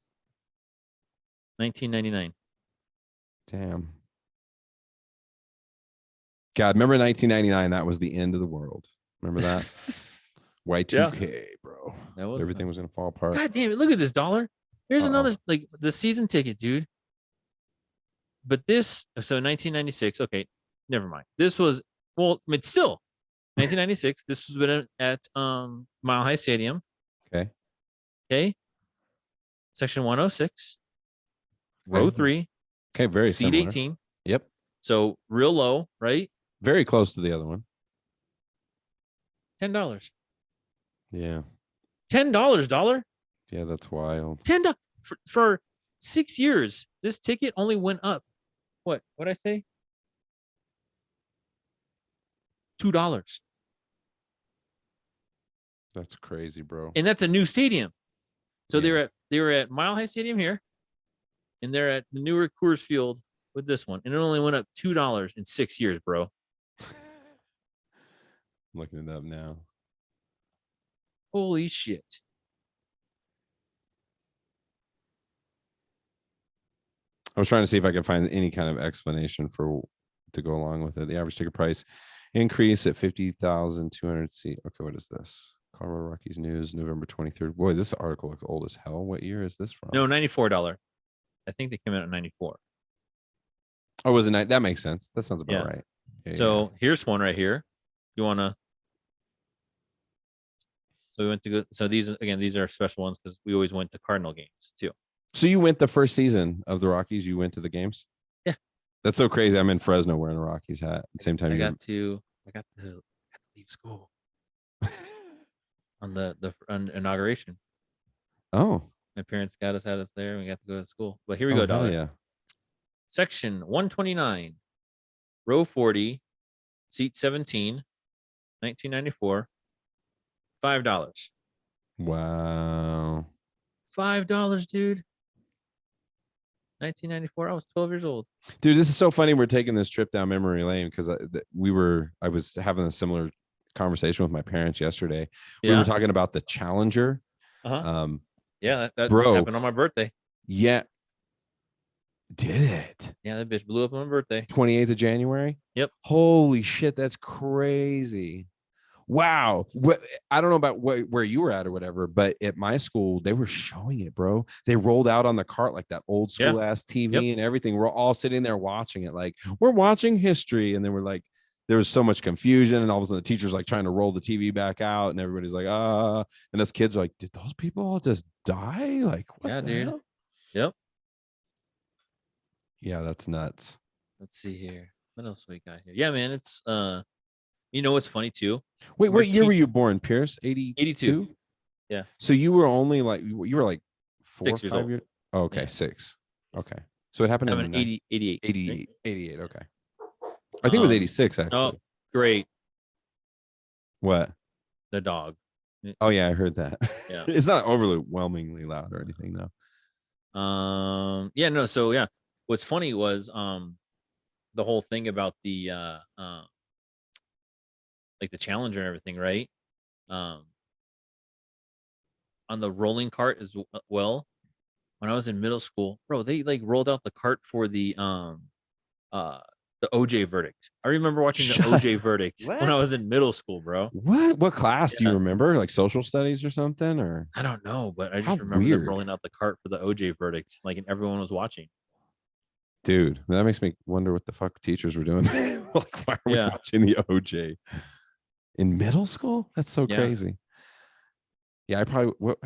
1999. Damn. God, remember 1999? That was the end of the world. Remember that? Y2K, bro. Everything was gonna fall apart. God damn it! Look at this $1. Here's another like the season ticket, dude. But this, so 1996. Okay, never mind. This was it's still 1996. This was been at Mile High Stadium. Okay. Section 106, row 3. Okay, very seat similar. 18. Yep. So real low, right? Very close to the other one. $10. Yeah. $10. Yeah, that's wild. $10 for 6 years. This ticket only went up. What'd I say? $2. That's crazy, bro. And that's a new stadium. So they were at Mile High Stadium here, and they're at the newer Coors Field with this one, and it only went up $2 in 6 years, bro. I'm looking it up now. Holy shit. I was trying to see if I could find any kind of explanation for to go along with it. The average ticket price increase at 50,200 seat. Okay, what is this? Colorado Rockies News, November 23rd. Boy, this article looks old as hell. What year is this from? No, $94. I think they came out at 94. Oh, was it night? That makes sense. That sounds about Yeah. right. Yeah, So here's one right here. You wanna? So we went to go. So these again, these are special ones because we always went to Cardinal games too. So you went the first season of the Rockies. You went to the games. Yeah. That's so crazy. I'm in Fresno wearing a Rockies hat at the same time. I got to leave school on the inauguration. Oh, My parents had us there, and we got to go to school. But here we oh, go, hell dollar. yeah. Section 129, row 40, seat 17, 1994, $5. Wow. $5, dude. 1994. I was 12 years old. Dude, this is so funny. We're taking this trip down memory lane because I was having a similar conversation with my parents yesterday. Yeah. We were talking about the Challenger. Uh-huh. Yeah, that bro, happened on my birthday. Yeah. Did it? Yeah, that bitch blew up on my birthday. 28th of January? Yep. Holy shit, that's crazy. Wow. I don't know about where you were at or whatever, but at my school, they were showing it, bro. They rolled out on the cart like that old school ass TV and everything. We're all sitting there watching it like we're watching history. And then we're like, there was so much confusion. And all of a sudden the teacher's like trying to roll the TV back out and everybody's like, and us kids are like, did those people all just die? Like, what the dude. hell? Yep. Yeah, that's nuts. Let's see here. What else we got here? Yeah, man, it's you know what's funny too? Wait, what year were you born, Pierce? 82. Yeah. So you were only like you were like 4 6 years 5 old. years. Oh, okay, 6. Okay. So it happened in 88. 88. Okay. I think it was 86 actually. Oh, great. What? The dog. Oh yeah, I heard that. Yeah. It's not overwhelmingly loud or anything though. Yeah, no, so yeah. What's funny was the whole thing about the like the Challenger and everything, right? On the rolling cart as well. When I was in middle school, bro, they like rolled out the cart for the OJ verdict. I remember watching the OJ verdict when I was in middle school, bro. What class do you remember? Like social studies or something? Or I don't know, but I just remember them rolling out the cart for the OJ verdict, like, and everyone was watching. Dude, that makes me wonder what the fuck teachers were doing. Like, why are we watching the OJ in middle school? That's so crazy. Yeah, I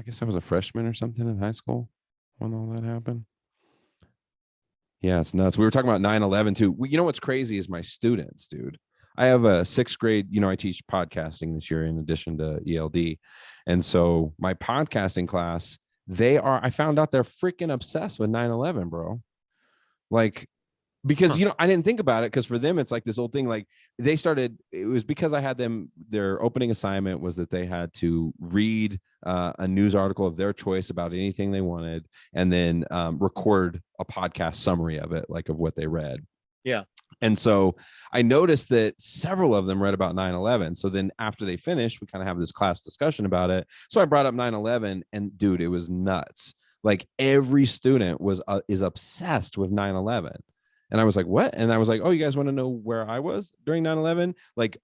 guess I was a freshman or something in high school when all that happened. Yeah, it's nuts. We were talking about 9/11 too. You know what's crazy is my students, dude. I have a 6th grade, I teach podcasting this year in addition to ELD. And so my podcasting class, I found out they're freaking obsessed with 9/11, bro. Like, because I didn't think about it, because for them it's like this old thing. Like, it was because I had them, their opening assignment was that they had to read a news article of their choice about anything they wanted, and then record a podcast summary of it, like of what they read. Yeah. And so I noticed that several of them read about 9/11. So then after they finished, we kind of have this class discussion about it. So I brought up 9/11, and dude, it was nuts. Like, every student is obsessed with 9/11. And I was like, what? And I was like, oh, you guys want to know where I was during 9/11? Like,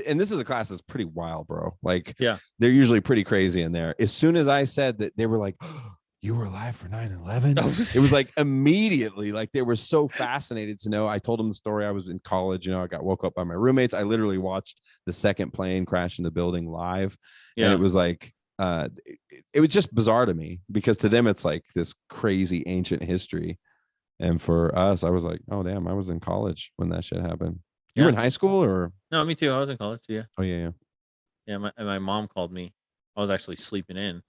and this is a class that's pretty wild, bro. Like, yeah, they're usually pretty crazy in there. As soon as I said that, they were like, oh, you were alive for 9/11? It was like immediately, like, they were so fascinated to know. I told them the story. I was in college, I got woke up by my roommates. I literally watched the second plane crash in the building live. Yeah. And it was like, it was just bizarre to me, because to them it's like this crazy ancient history, and for us, I was like, oh damn, I was in college when that shit happened. You were in high school? Or no? Me too. I was in college too. Yeah. Oh yeah. My mom called me. I was actually sleeping in,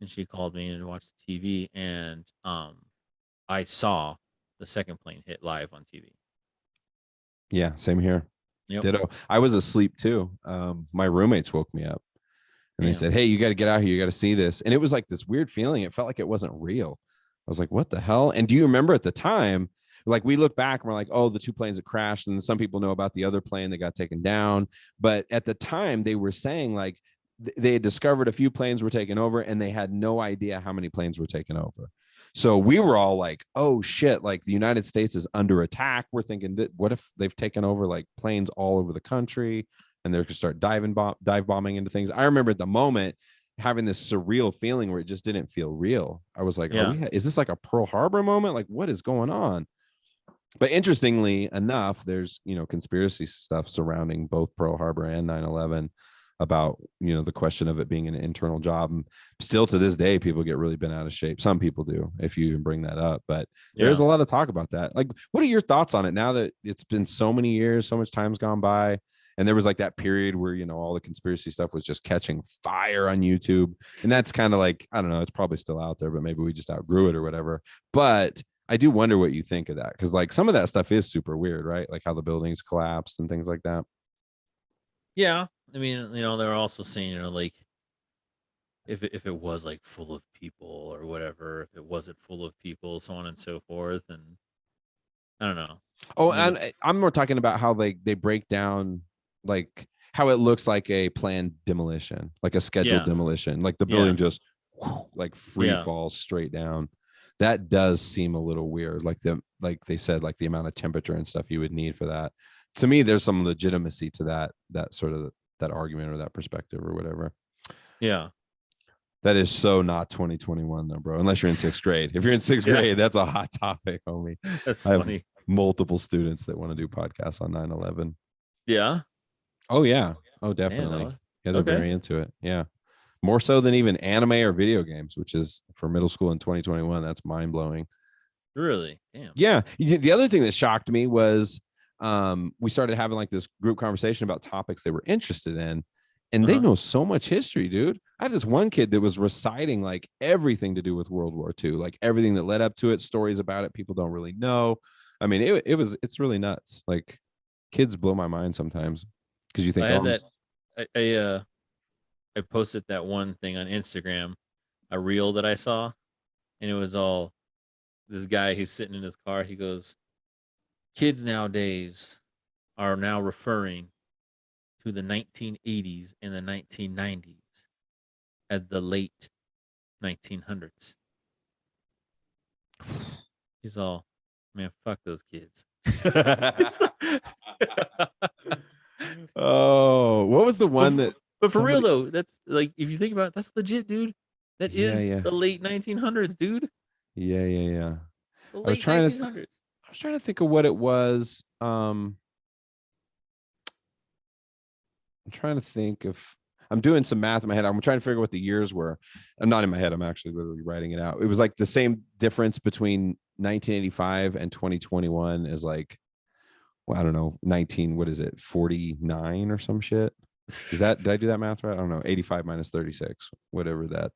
and she called me and watched the TV, and I saw the second plane hit live on TV. Yeah, same here. Yep. Ditto. I was asleep too. My roommates woke me up. And they said, hey, you got to get out here. You got to see this. And it was like this weird feeling. It felt like it wasn't real. I was like, what the hell? And do you remember at the time, like, we look back and we're like, oh, the 2 planes that crashed. And some people know about the other plane that got taken down. But at the time they were saying, like, they had discovered a few planes were taken over, and they had no idea how many planes were taken over. So we were all like, oh shit, like the United States is under attack. We're thinking that what if they've taken over like planes all over the country and they're going to start dive bombing into things. I remember at the moment having this surreal feeling where it just didn't feel real. I was like, is this like a Pearl Harbor moment? Like, what is going on? But interestingly enough, there's, conspiracy stuff surrounding both Pearl Harbor and 9/11 about, the question of it being an internal job. And still to this day, people get really bent out of shape. Some people do, if you even bring that up, but there's a lot of talk about that. Like, what are your thoughts on it now that it's been so many years, so much time's gone by? And there was like that period where, all the conspiracy stuff was just catching fire on YouTube. And that's kind of like, I don't know, it's probably still out there, but maybe we just outgrew it or whatever. But I do wonder what you think of that. Cause like some of that stuff is super weird, right? Like how the buildings collapsed and things like that. Yeah. I mean, they're also saying, like if it was like full of people or whatever, if it wasn't full of people, so on and so forth. And I don't know. Oh, and I'm more talking about how they break down like how it looks like a planned demolition, like a scheduled demolition, like the building just like free falls straight down. That does seem a little weird. Like they said, like the amount of temperature and stuff you would need for that. To me, there's some legitimacy to that sort of that argument or that perspective or whatever. Yeah. That is so not 2021 though, bro. Unless you're in sixth grade. If you're in sixth grade, that's a hot topic, homie. That's funny. I have multiple students that want to do podcasts on 9/11. Yeah. Oh yeah. Oh, definitely. Yeah, they're very into it. Yeah. More so than even anime or video games, which is for middle school in 2021. That's mind blowing. Really? Damn. Yeah. The other thing that shocked me was we started having like this group conversation about topics they were interested in. And they know so much history, dude. I have this one kid that was reciting like everything to do with World War II, like everything that led up to it, stories about it. People don't really know. I mean, it's really nuts. Like kids blow my mind sometimes because you think I had that. I posted that one thing on Instagram, a reel that I saw, and it was all this guy. He's sitting in his car. He goes, "Kids nowadays are now referring to the 1980s and the 1990s as the late 1900s." He's all, "Man, fuck those kids." Oh, what was the one that? But for real though, that's like if you think about it, that's legit, dude. That is the late 1900s, dude. Yeah. The late 1900s. I was trying to think of what it was. I'm trying to think of. I'm doing some math in my head. I'm trying to figure out what the years were. I'm not in my head. I'm actually literally writing it out. It was like the same difference between 1985 and 2021 as like, well, I don't know, 49 or some shit. Is that, did I do that math right? I don't know. 85 minus 36, whatever that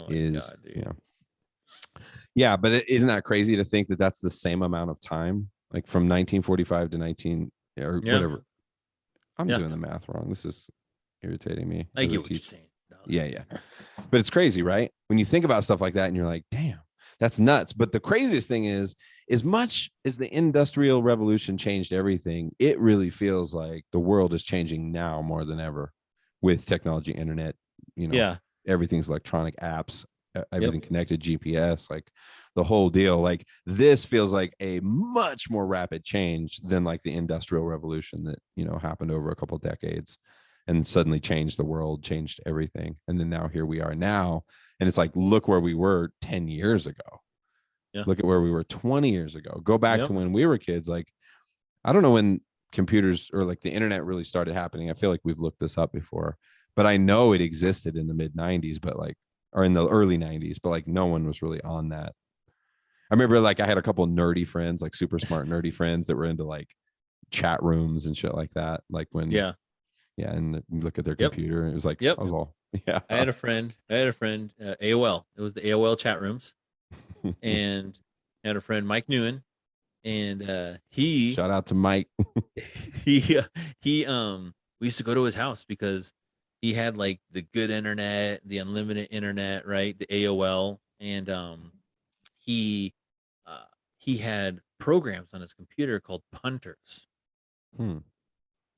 is. God, yeah. Yeah. But isn't that crazy to think that that's the same amount of time? Like from 1945 to 19 or whatever. I'm doing the math wrong. This is irritating me. I get what you're saying. No, yeah. But it's crazy, right? When you think about stuff like that and you're like, damn, that's nuts. But the craziest thing is, as much as the Industrial Revolution changed everything, it really feels like the world is changing now more than ever with technology, internet, everything's electronic apps, everything connected, GPS, like the whole deal. Like this feels like a much more rapid change than like the Industrial Revolution that, happened over a couple of decades and suddenly changed the world, changed everything. And then now here we are now. And it's like, look where we were 10 years ago. Yeah. Look at where we were 20 years ago. Go back to when we were kids. Like, I don't know when computers or like the internet really started happening. I feel like we've looked this up before, but I know it existed in the mid 90s, but like, or in the early 90s, but like no one was really on that. I remember like I had a couple nerdy friends, like super smart nerdy friends that were into like chat rooms and shit like that. Like when, and you look at their computer and it was like, I was all, I had a friend, AOL. It was the AOL chat rooms. And I had a friend, Mike Newen, and he shout out to Mike. we used to go to his house because he had like the good internet, the unlimited internet, right? The AOL, and he had programs on his computer called punters.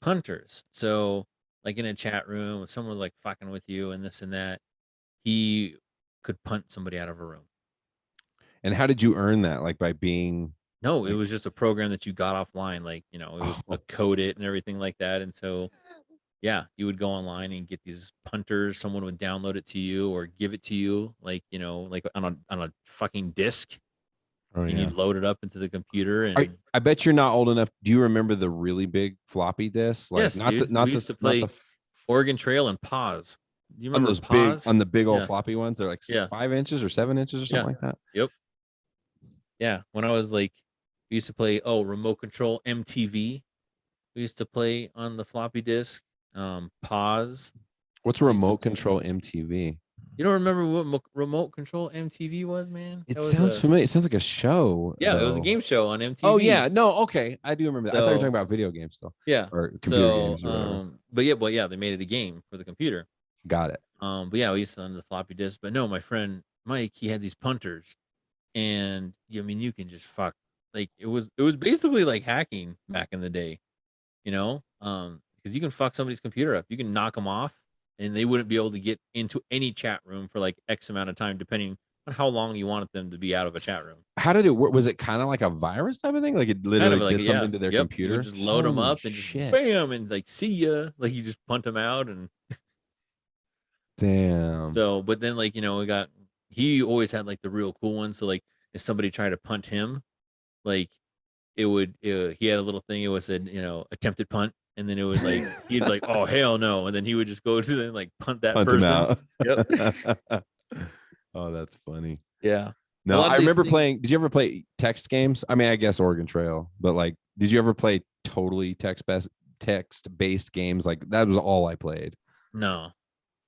Punters. So like in a chat room, if someone was like fucking with you and this and that, he could punt somebody out of a room. And how did you earn that? Like by being No, it like, was just a program that you got offline, like, you know, it was oh, code it and everything like that. And so, yeah, you would go online and get these punters. Someone would download it to you or give it to you, like, you know, like on a fucking disc, oh and yeah. you'd load it up into the computer. And I bet you're not old enough. Do you remember the really big floppy disks? Like yes, dude, we used to not the play Oregon Trail and Pause. Do you on remember those big Pause? on the big old Yeah, floppy ones. They're like yeah, 5 inches or 7 inches or yeah. something like that. Yep. Yeah. When I was like, we used to play, Remote Control MTV. We used to play on the floppy disk. Pause. What's We used to remote play. control MTV? You don't remember what Remote Control MTV was, man? It That was sounds familiar. It sounds like a show yeah, it was a though. game show on Oh MTV. yeah, no, okay, I do remember that. I thought you were talking So about video games still, yeah, or computer so games or whatever. but yeah, they made it a game for the computer. Got it. But yeah, we used to on the floppy disk. But no, my friend Mike, he had these punters, and I mean, you can just fuck. Like it was basically like hacking back in the day, you know, because you can fuck somebody's computer up. You can knock them off, and they wouldn't be able to get into any chat room for like X amount of time, depending on how long you wanted them to be out of a chat room. How did it work? Was it kind of like a virus type of thing? Like it Kind literally of like did yeah, something to their yep. You would computer? just load them Holy up and just shit! bam and like see ya. Like you just punt them out. And Damn. so, but then like, you know, he always had like the real cool ones. So like if somebody tried to punt him, like he had a little thing. It was said, you know, attempted punt. And then it would like, he'd be like, oh, hell no. And then he would just go to like punt that Punt him person. out. Yep. Oh, that's funny. Yeah. A No, lot I of these remember things. playing. Did you ever play text games? I mean, I guess Oregon Trail, but like, did you ever play totally text based games? Like that was all I played. No.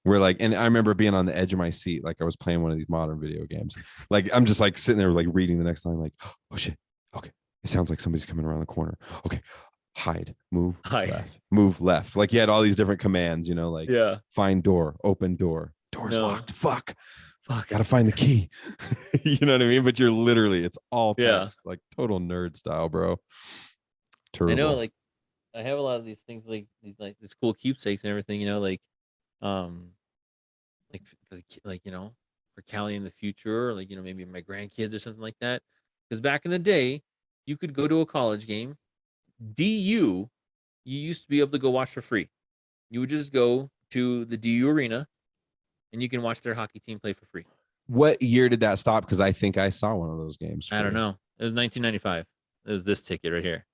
Where like, and I remember being on the edge of my seat, like I was playing one of these modern video games. Like I'm just like sitting there, like reading the next line, like, oh shit, okay, it sounds like somebody's coming around the corner. Okay, hide, Hi. move left. Like you had all these different commands, you know, like Yeah. find door, open door, door's No. locked. Fuck, Fuck. gotta find the key. You know what I mean? But you're literally, it's all Yeah. text, like total nerd style, bro. I know, Terrible. like, I have a lot of these things, like these cool keepsakes and everything, you know, um, like you know, for Callie in the future, or like, you know, maybe my grandkids or something like that. Because back in the day, you could go to a college game. DU, you used to be able to go watch for free. You would just go to the DU arena, and you can watch their hockey team play for free. What year did that stop? Because I think I saw one of those games I don't free. know. It was 1995. It was this ticket right here.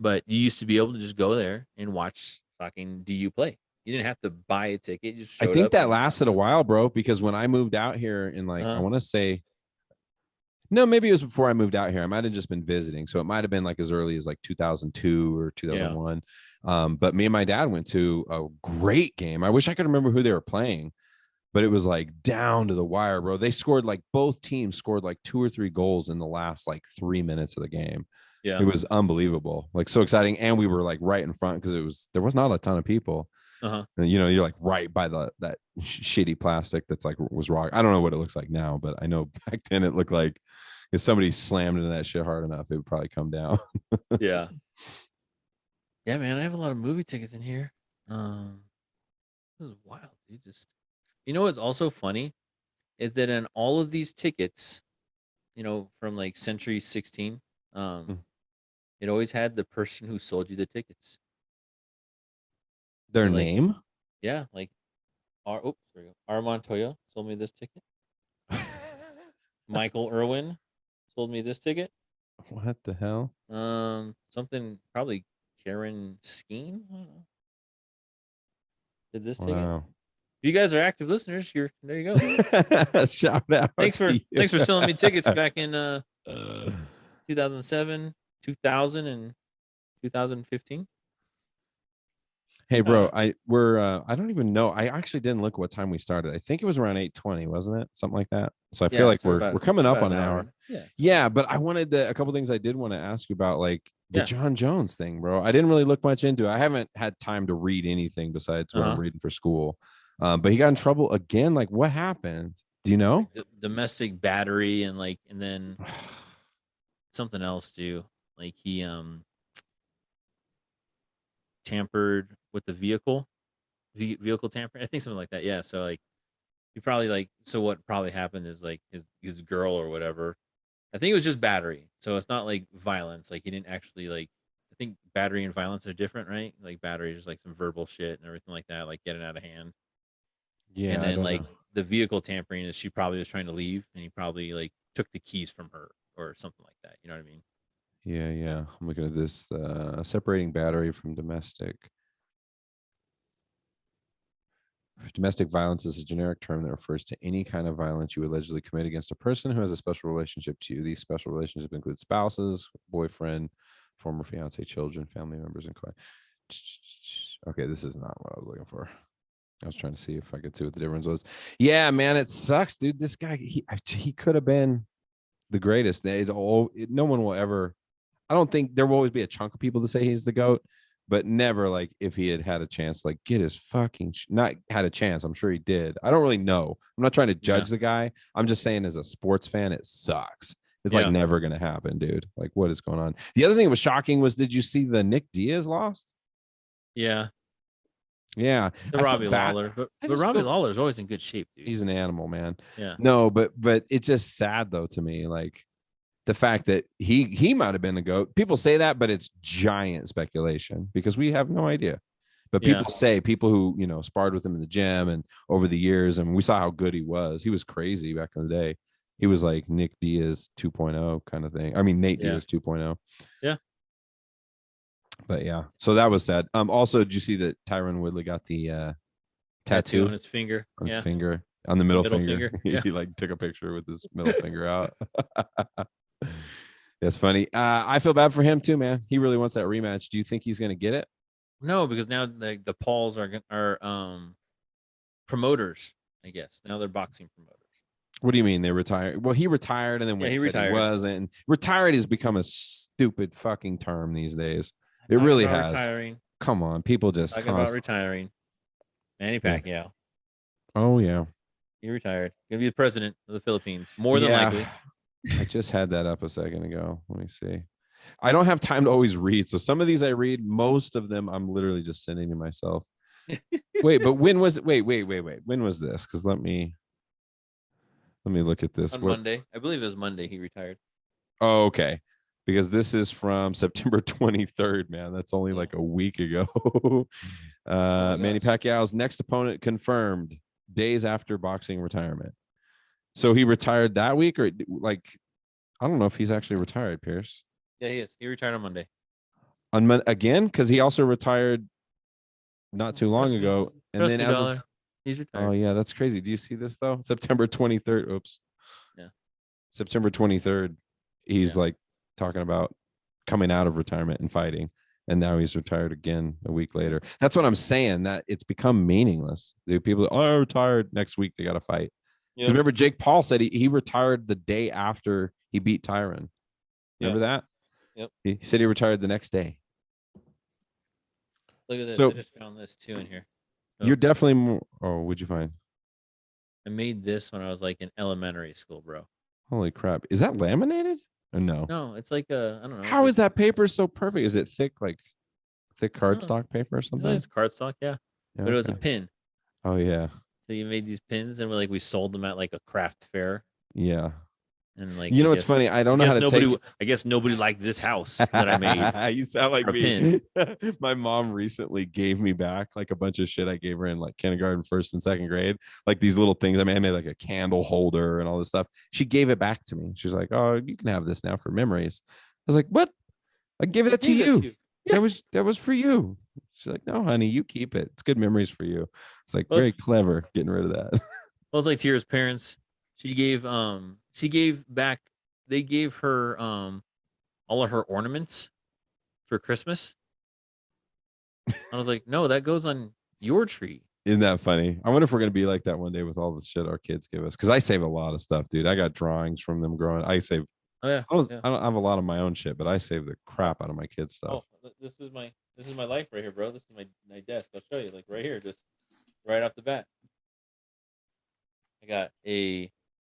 But you used to be able to just go there and watch fucking DU play. You didn't have to buy a ticket. You just I showed think up that and lasted a while, bro, because when I moved out here in like, I uh want to say, no, maybe it was before I moved out here. I might have just been visiting. So it might have been like as early as like 2002 or yeah. 2001. But me and my dad went to a great game. I wish I could remember who they were playing, but it was like down to the wire, bro. They scored like both teams scored like 2 or 3 goals in the last like 3 minutes of the game. Yeah. It was unbelievable, like so exciting. And we were like right in front because there was not a ton of people. Uh-huh. And you know, you're like right by that shitty plastic that's like was rock. I don't know what it looks like now, but I know back then it looked like if somebody slammed into that shit hard enough, it would probably come down. Yeah. Yeah, man. I have a lot of movie tickets in here. This is wild, dude. Just you know what's also funny is that in all of these tickets, you know, from like Century 16, Mm. it always had the person who sold you the tickets. Their And like, name? yeah, like sorry, Armand Toya sold me this ticket. Michael Irwin sold me this ticket. What the hell? Something probably Karen Skeen. I don't know. Did this ticket? Wow. If you guys are active listeners, there you go. Shout out. Thanks for to you. thanks for selling me tickets back in Uh, 2007, 2000, and 2015. Hey bro, Uh, I don't even know. I actually didn't look what time we started. I think it was around 8:20, wasn't it? Something like that. So I feel yeah, like so we're coming we're up about on an an hour hour. in. Yeah, Yeah, but I wanted a couple things I did want to ask you about, like the yeah. John Jones thing, bro. I didn't really look much into it. I haven't had time to read anything besides what I'm Uh-huh. reading for school. But he got in trouble again. Like, what happened? Do you know? Like domestic battery and then something else too. Like he tampered with the vehicle. vehicle tampering. I think something like that. Yeah. So like he probably like so what probably happened is like his girl or whatever. I think it was just battery. So it's not like violence. Like he didn't actually like. I think battery and violence are different, right? Like battery is just like some verbal shit and everything like that, like getting out of hand. And Yeah, I then don't like know. the vehicle tampering is she probably was trying to leave and he probably like took the keys from her or something like that. You know what I mean? Yeah, yeah. I'm looking at this. Separating battery from domestic. Domestic violence is a generic term that refers to any kind of violence you allegedly commit against a person who has a special relationship to you. These special relationships include spouses, boyfriend, former fiance, children, family members, and okay, this is not what I was looking for. I was trying to see if I could see what the difference was. Yeah, man, it sucks, dude. This guy, he could have been the greatest. No one will ever. I don't think there will always be a chunk of people to say he's the GOAT, but never like if he had a chance, like get his fucking not had a chance. I'm sure he did. I don't really know. I'm not trying to Yeah. judge the guy. I'm just saying as a sports fan, it sucks. It's like Yeah. never gonna happen, dude. Like what is going on? The other thing that was shocking was did you see the Nick Diaz lost? Yeah. Yeah, The I felt Robbie bad. Lawler. But I but just Robbie feel Lawler is always in good shape, dude. he's an animal, man. Yeah. No, but it's just sad though to me. Like the fact that he might have been the GOAT. People say that, but it's giant speculation because we have no idea. But Yeah. people who sparred with him in the gym and over the years, and we saw how good he was. He was crazy back in the day. He was like Nick Diaz 2.0 kind of thing. I mean Nate Yeah. Diaz 2.0. Yeah. But yeah, so that was sad. Also, did you see that Tyron Woodley got the tattoo on his finger. on his Yeah. finger, on the middle finger? Yeah. He like took a picture with his middle finger out. That's funny. I feel bad for him too, man. He really wants that rematch. Do you think he's going to get it? No, because now the Pauls are promoters, I guess. Now they're boxing promoters. What do you mean they retired? Well, he retired and then Yeah, he said retired. he wasn't. And retired has become a stupid fucking term these days. It Talking really about has. Retiring. Come on, people just Talking about retiring. Manny Pacquiao. Yeah. Oh yeah. He retired. Gonna be the president of the Philippines. More than Yeah. likely. I just had that up a second ago. Let me see. I don't have time to always read. So some of these I read, most of them I'm literally just sending to myself. Wait, but when was it? Wait. When was this? Because let me look at this. On Monday. I believe it was Monday he retired. Oh, okay. Because this is from September 23rd, man. That's only like a week ago. Manny Pacquiao's next opponent confirmed days after boxing retirement. So he retired that week, or like, I don't know if he's actually retired, Pierce. Yeah, he is. He retired on Monday. Again, because he also retired not too long ago. And then as he's retired. Oh yeah, that's crazy. Do you see this though? September 23rd. Oops. Yeah. September 23rd. He's like talking about coming out of retirement and fighting. And now he's retired again a week later. That's what I'm saying. That it's become meaningless. The people, I retired next week. They got to fight. Yep. Remember, Jake Paul said he retired the day after he beat Tyron. Remember that? Yep. He said he retired the next day. Look at this. I just found this too in here. So, you're definitely more. Oh, what'd you find? I made this when I was like in elementary school, bro. Holy crap. Is that laminated? Or no? No, it's like I don't know. How is that paper so perfect? Is it thick, like thick cardstock paper or something? It's cardstock, yeah. But it was a pin. Oh yeah. So you made these pins and we sold them at like a craft fair. Yeah. And like it's funny. I don't know how to take. I guess nobody liked this house that I made. You sound like me. My mom recently gave me back like a bunch of shit I gave her in like kindergarten, first and second grade. Like these little things. I made like a candle holder and all this stuff. She gave it back to me. She's like, "Oh, you can have this now for memories." I was like, "What? I give it to you. Yeah. That was for you." She's like, "No, honey, you keep it. It's good memories for you." It's like very clever getting rid of that. Well, it's like Tira's parents. She gave back, they gave her all of her ornaments for Christmas. I was like, no, that goes on your tree. Isn't that funny? I wonder if we're gonna be like that one day with all the shit our kids give us. Because I save a lot of stuff, dude. I got drawings from them growing. I save. Oh yeah. I don't have a lot of my own shit, but I save the crap out of my kids' stuff. Oh, this is my life right here, bro. This is my desk. I'll show you, like right here, just right off the bat. I got a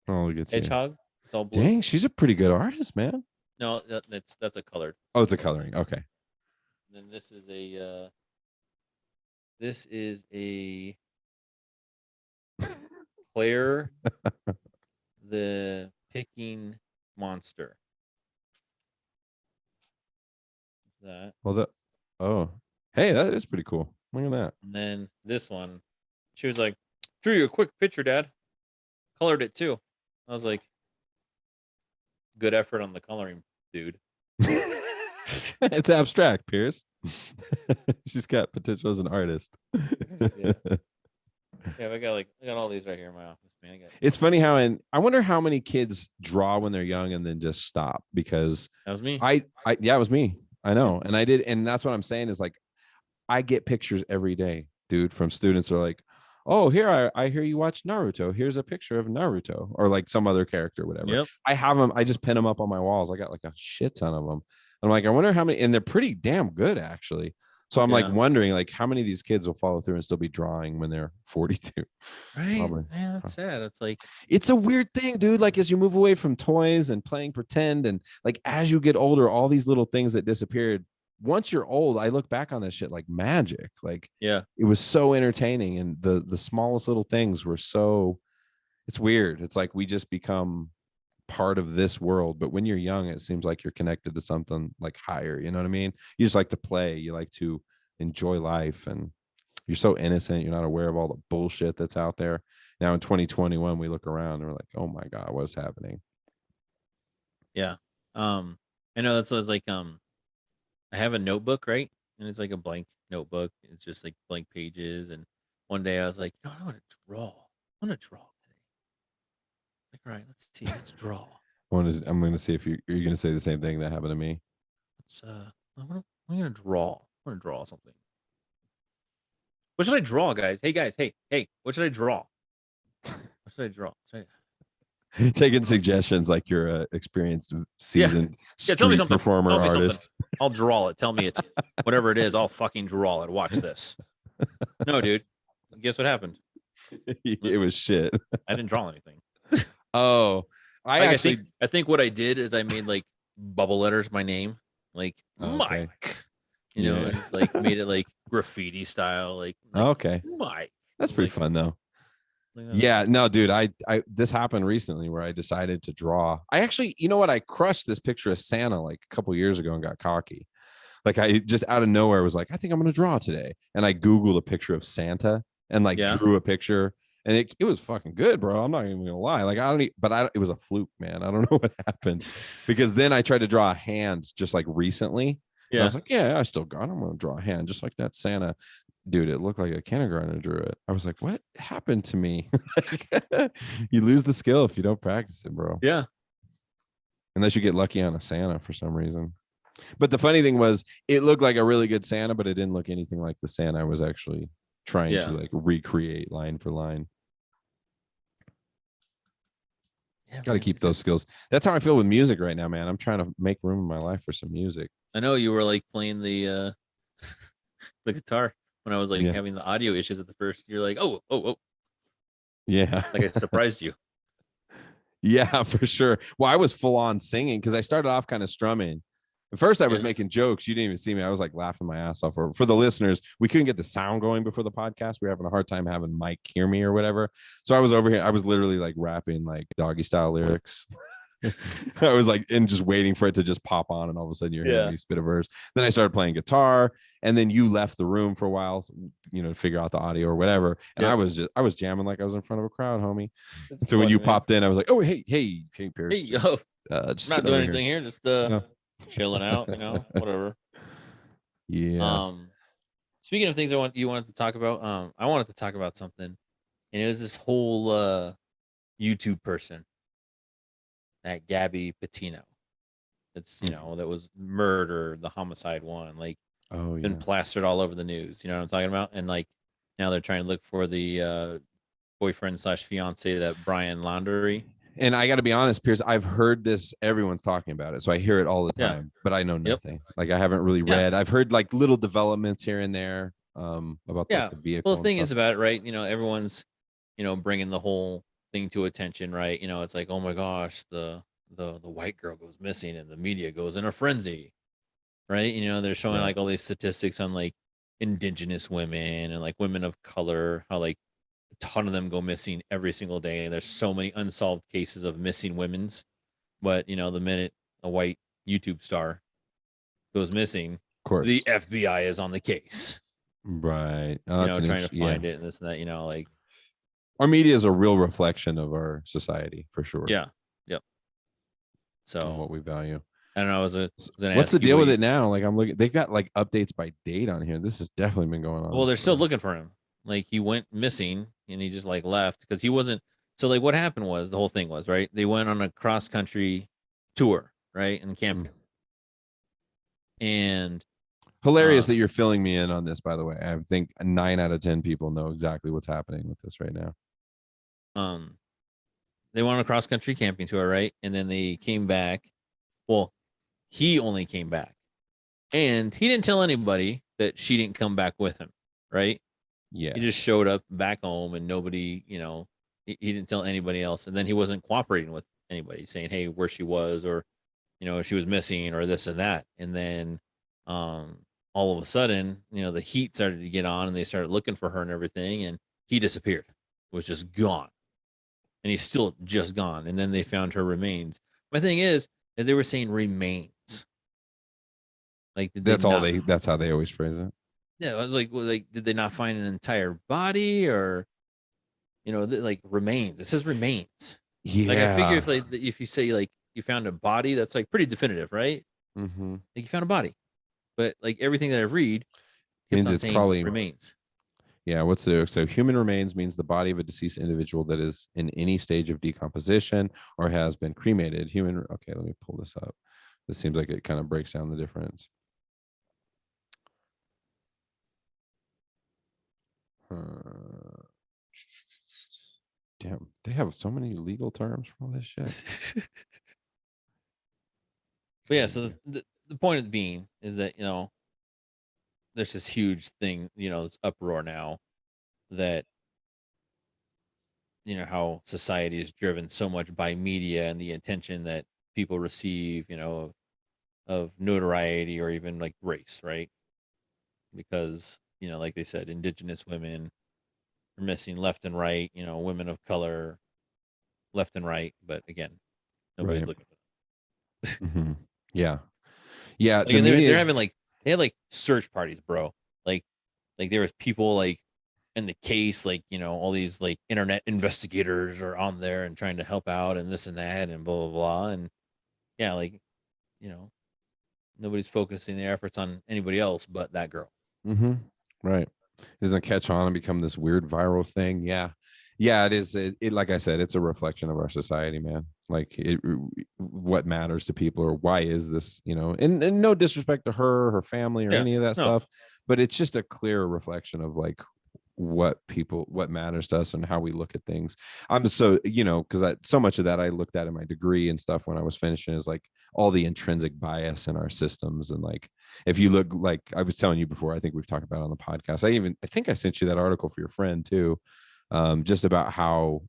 hedgehog. It's all blue. Dang, she's a pretty good artist, man. No, that's a colored. Oh, it's a coloring. Okay. And then this is a This is a Claire the Picking Monster. That. Hold up. Oh, hey, that is pretty cool. Look at that. And then this one, she was like, drew you a quick picture, Dad. Colored it too. I was like, good effort on the coloring, dude. It's abstract, Pierce. She's got potential as an artist. Yeah. Yeah, I got all these right here in my office, man. It's funny how I wonder how many kids draw when they're young and then just stop, because that was me. Yeah, it was me. I know. And I did, and that's what I'm saying is like I get pictures every day, dude, from students who are like, oh, here I hear you watch Naruto. Here's a picture of Naruto or like some other character, whatever. Yep. I have them. I just pin them up on my walls. I got like a shit ton of them. I'm like, I wonder how many, and they're pretty damn good actually. So I'm like wondering like how many of these kids will follow through and still be drawing when they're 42. Right. Probably. Man, that's sad. It's like, it's a weird thing, dude. Like as you move away from toys and playing pretend, and like as you get older, all these little things that disappeared. Once you're old, I look back on this shit like magic. Like, yeah, it was so entertaining, and the smallest little things were so. It's weird. It's like we just become part of this world, but when you're young, it seems like you're connected to something like higher. You know what I mean? You just like to play. You like to enjoy life, and you're so innocent. You're not aware of all the bullshit that's out there. Now in 2021, we look around and we're like, oh my god, what's happening? Yeah, I know that's like I have a notebook, right? And it's like a blank notebook. It's just like blank pages. And one day I was like, I want to draw. I want to draw today. Like, all right, let's see. Let's draw. I'm going to see if you're going to say the same thing that happened to me. I'm going to draw. I want to draw something. What should I draw, guys? Hey, guys. Hey. What should I draw? What should I draw? Taking suggestions like you're a experienced, seasoned tell me something. performer artist. I'll draw it. Tell me it's whatever it is. I'll fucking draw it. Watch this. No, dude. Guess what happened? It was shit. I didn't draw anything. Oh, I think what I did is I made like bubble letters my name, like Mike. You know, and it's like made it like graffiti style, like okay, Mike. That's pretty fun though. Yeah, no, dude, I this happened recently where I decided to draw. I actually, you know what? I crushed this picture of Santa like a couple years ago and got cocky. Like I just out of nowhere was like, I think I'm gonna draw today, and I Googled a picture of Santa and like drew a picture, and it was fucking good, bro. I'm not even gonna lie. Like it was a fluke, man. I don't know what happened, because then I tried to draw a hand just like recently. Yeah, I was like, I still got it. I'm gonna draw a hand just like that Santa. Dude, it looked like a kindergartner drew it. I was like, what happened to me? You lose the skill if you don't practice it, bro. Yeah. Unless you get lucky on a Santa for some reason. But the funny thing was, it looked like a really good Santa, but it didn't look anything like the Santa I was actually trying to like recreate line for line. Yeah, got to keep those skills. That's how I feel with music right now, man. I'm trying to make room in my life for some music. I know you were like playing the the guitar when I was like having the audio issues at the first. You're like, oh. Yeah. Like I surprised you. Yeah, for sure. Well, I was full on singing because I started off kind of strumming. At first, I was making jokes. You didn't even see me. I was like laughing my ass off. For the listeners, we couldn't get the sound going before the podcast. We were having a hard time having Mike hear me or whatever. So I was over here. I was literally like rapping like doggy style lyrics. I was like, and just waiting for it to just pop on, and all of a sudden you're hearing me spit a verse. Then I started playing guitar, and then you left the room for a while, you know, to figure out the audio or whatever. And I was jamming like I was in front of a crowd, homie. So when you popped in, I was like, oh, hey, Pierce. Hey, yo, just not doing anything here. Just chilling out, you know, whatever. Yeah. Speaking of things you wanted to talk about, I wanted to talk about something, and it was this whole YouTube person, that Gabby Petito. That's that was murder, the homicide one, like been plastered all over the news. You know what I'm talking about? And like now they're trying to look for the boyfriend / fiance, that Brian Laundrie. And I got to be honest, Pierce, I've heard this. Everyone's talking about it, so I hear it all the time. But I know nothing. Like I haven't really read. I've heard like little developments here and there about like, the vehicle. Well, the thing is about it, right? Everyone's bringing the whole thing to attention, right? It's like, oh my gosh, the white girl goes missing, and the media goes in a frenzy, right? They're showing like all these statistics on like indigenous women and like women of color, how like a ton of them go missing every single day. There's so many unsolved cases of missing women's, but the minute a white YouTube star goes missing, Of the course. FBI is on the case, Right. Oh, that's an trying to yeah. find it and this and that, like Our media is a real reflection of our society for sure. yeah, yep. And So what we value. I don't know. Was gonna What's the ask you deal what with you. it now? Like I'm looking, they've got like updates by date on here. This has definitely been going Well, on they're still for. looking for him. Like he went missing and he just like left because he wasn't. So like what happened was the whole thing was right. They went on a cross country tour, right, and Mm. camping, and Hilarious uh, that you're filling me in on this, by the way. I think 9 out of 10 people know exactly what's happening with this right now. um, they went on a cross country camping tour, right, and then they came back. Well, he only came back, and he didn't tell anybody that she didn't come back with him, right? He just Yes. showed up back home and nobody, he didn't tell anybody else. And then he wasn't cooperating with anybody saying, hey, where she was or, she was missing or this and that. And then all of a sudden, the heat started to get on and they started looking for her and everything. And he disappeared, was just gone. And he's still just gone. And then they found her remains. My thing is they were saying remains. Like, did they That's all not? they, that's how they always phrase it. Yeah, I was like, did they not find an entire body or like remains. It says remains. Like I figure Yeah. if you say like you found a body, that's like pretty definitive, right? Mm-hmm. Like you found a body, but like everything that I read kept Means on it's saying probably, remains. yeah. What's the, so human remains means the body of a deceased individual that is in any stage of decomposition or has been cremated. Human, okay, let me pull this up. This seems like it kind of breaks down the difference. Uh, damn, they have so many legal terms for all this shit. But yeah, so Okay. the point of being is that there's this huge thing, this uproar now that how society is driven so much by media and the attention that people receive, of notoriety or even like race, right? Because like they said, indigenous women are missing left and right. Women of color left and right. But again, nobody's Right. looking for them. Mm-hmm. Yeah. Yeah. Like, The and they're media. having like they had like search parties, bro. Like there was people like in the case, like all these like internet investigators are on there and trying to help out and this and that and blah blah blah. And yeah, like you know nobody's focusing their efforts on anybody else but that girl. Mm-hmm. Right. It doesn't catch on and become this weird viral thing. Yeah. Yeah, it is. It like I said, it's a reflection of our society, man. Like it, what matters to people, or why is this, and no disrespect to her, her family, or Yeah, any of that no, stuff, but it's just a clear reflection of like what matters to us and how we look at things. I'm so, because so much of that I looked at in my degree and stuff when I was finishing is like all the intrinsic bias in our systems. And like if you look, like I was telling you before, I think we've talked about it on the podcast, I think I sent you that article for your friend too, just about how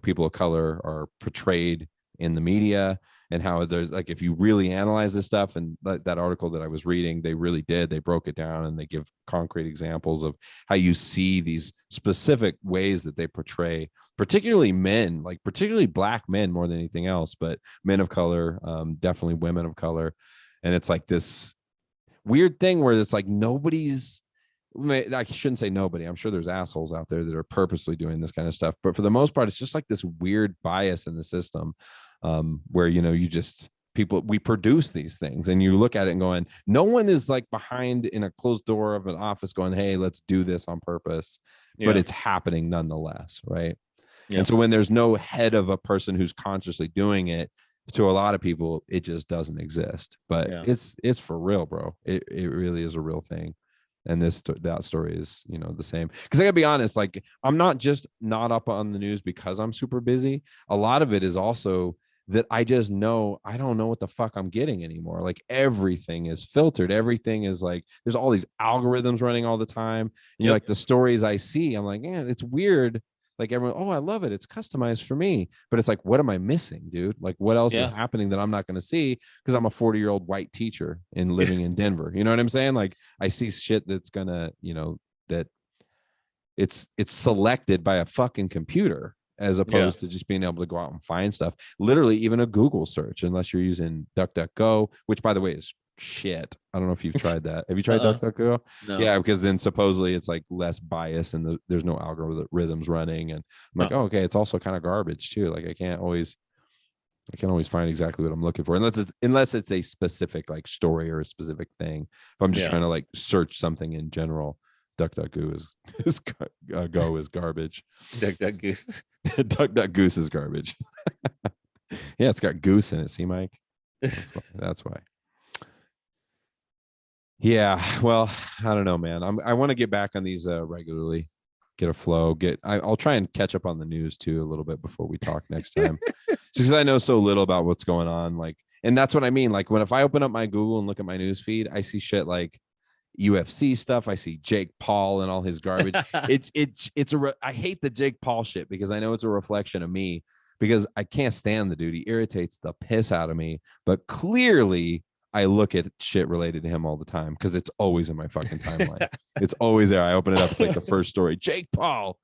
people of color are portrayed in the media, and how there's like, if you really analyze this stuff, and that article that I was reading, they broke it down and they give concrete examples of how you see these specific ways that they portray particularly men, like particularly black men more than anything else, but men of color, definitely women of color. And it's like this weird thing where it's like nobody's, I shouldn't say nobody, I'm sure there's assholes out there that are purposely doing this kind of stuff, but for the most part it's just like this weird bias in the system, where you just, people, we produce these things and you look at it and going, no one is like behind in a closed door of an office going, hey, let's do this on purpose, but yeah, it's happening nonetheless, right? yeah, And so when there's no head of a person who's consciously doing it, to a lot of people it just doesn't exist, but yeah. it's for real, bro. It really is a real thing. And that story is the same, because I gotta be honest, like I'm not just not up on the news because I'm super busy. A lot of it is also that I just know I don't know what the fuck I'm getting anymore. Like everything is filtered, everything is like there's all these algorithms running all the time, and you're Yep. like, the stories I see, I'm like, yeah, it's weird like everyone, oh, I love it, it's customized for me, but it's like, what am I missing, dude? Like, what else is happening that I'm not going to see because I'm a 40-year-old white teacher and living in Denver? You know what I'm saying? Like, I see shit that's gonna, that it's selected by a fucking computer as opposed to just being able to go out and find stuff. Literally, even a Google search, unless you're using DuckDuckGo, which by the way is shit. I don't know if you've tried that. Have you tried DuckDuckGo? No. Yeah, because then supposedly it's like less bias and there's no algorithms running. And I'm like, oh, okay, it's also kind of garbage too. Like I can't always find exactly what I'm looking for unless it's a specific like story or a specific thing. If I'm just trying to like search something in general, DuckDuckGo is Go is garbage. DuckDuckGoose. DuckDuckGoose is garbage. Yeah, it's got goose in it. See, Mike? That's why. Yeah, well, I don't know, man. I want to get back on these regularly, get a flow. I'll try and catch up on the news too a little bit before we talk next time, just because I know so little about what's going on. Like, and that's what I mean. Like, if I open up my Google and look at my news feed, I see shit like UFC stuff. I see Jake Paul and all his garbage. I hate the Jake Paul shit because I know it's a reflection of me because I can't stand the dude. He irritates the piss out of me. But clearly, I look at shit related to him all the time because it's always in my fucking timeline. It's always there. I open it up. It's like the first story. Jake Paul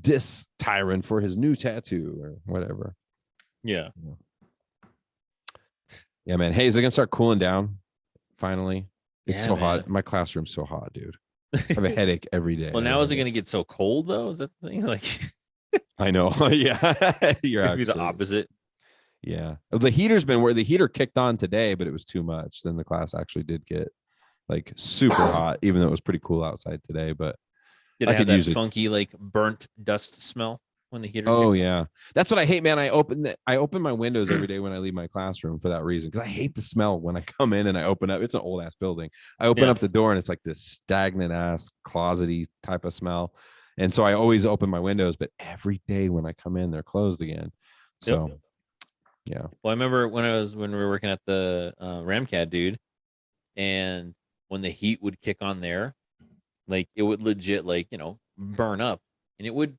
diss Tyron for his new tattoo or whatever. Yeah. Yeah, man. Hey, is it gonna start cooling down finally? It's so man. hot. My classroom's so hot, dude. I have a headache every day. Well, now is it going to get so cold though? Is that the thing? Like, I know. Yeah, you're actually the opposite. Yeah, the heater's been where the heater kicked on today, but it was too much. Then the class actually did get like super hot, even though it was pretty cool outside today. But did it have that funky like burnt dust smell when the heater? Oh yeah, that's what I hate, man. I open my windows every day when I leave my classroom for that reason because I hate the smell when I come in and I open up. It's an old ass building. I open up the door and it's like this stagnant ass closety type of smell, and so I always open my windows. But every day when I come in, they're closed again. So. Yeah. Well, I remember when we were working at the Ramcat, dude, and when the heat would kick on there, like it would legit like burn up, and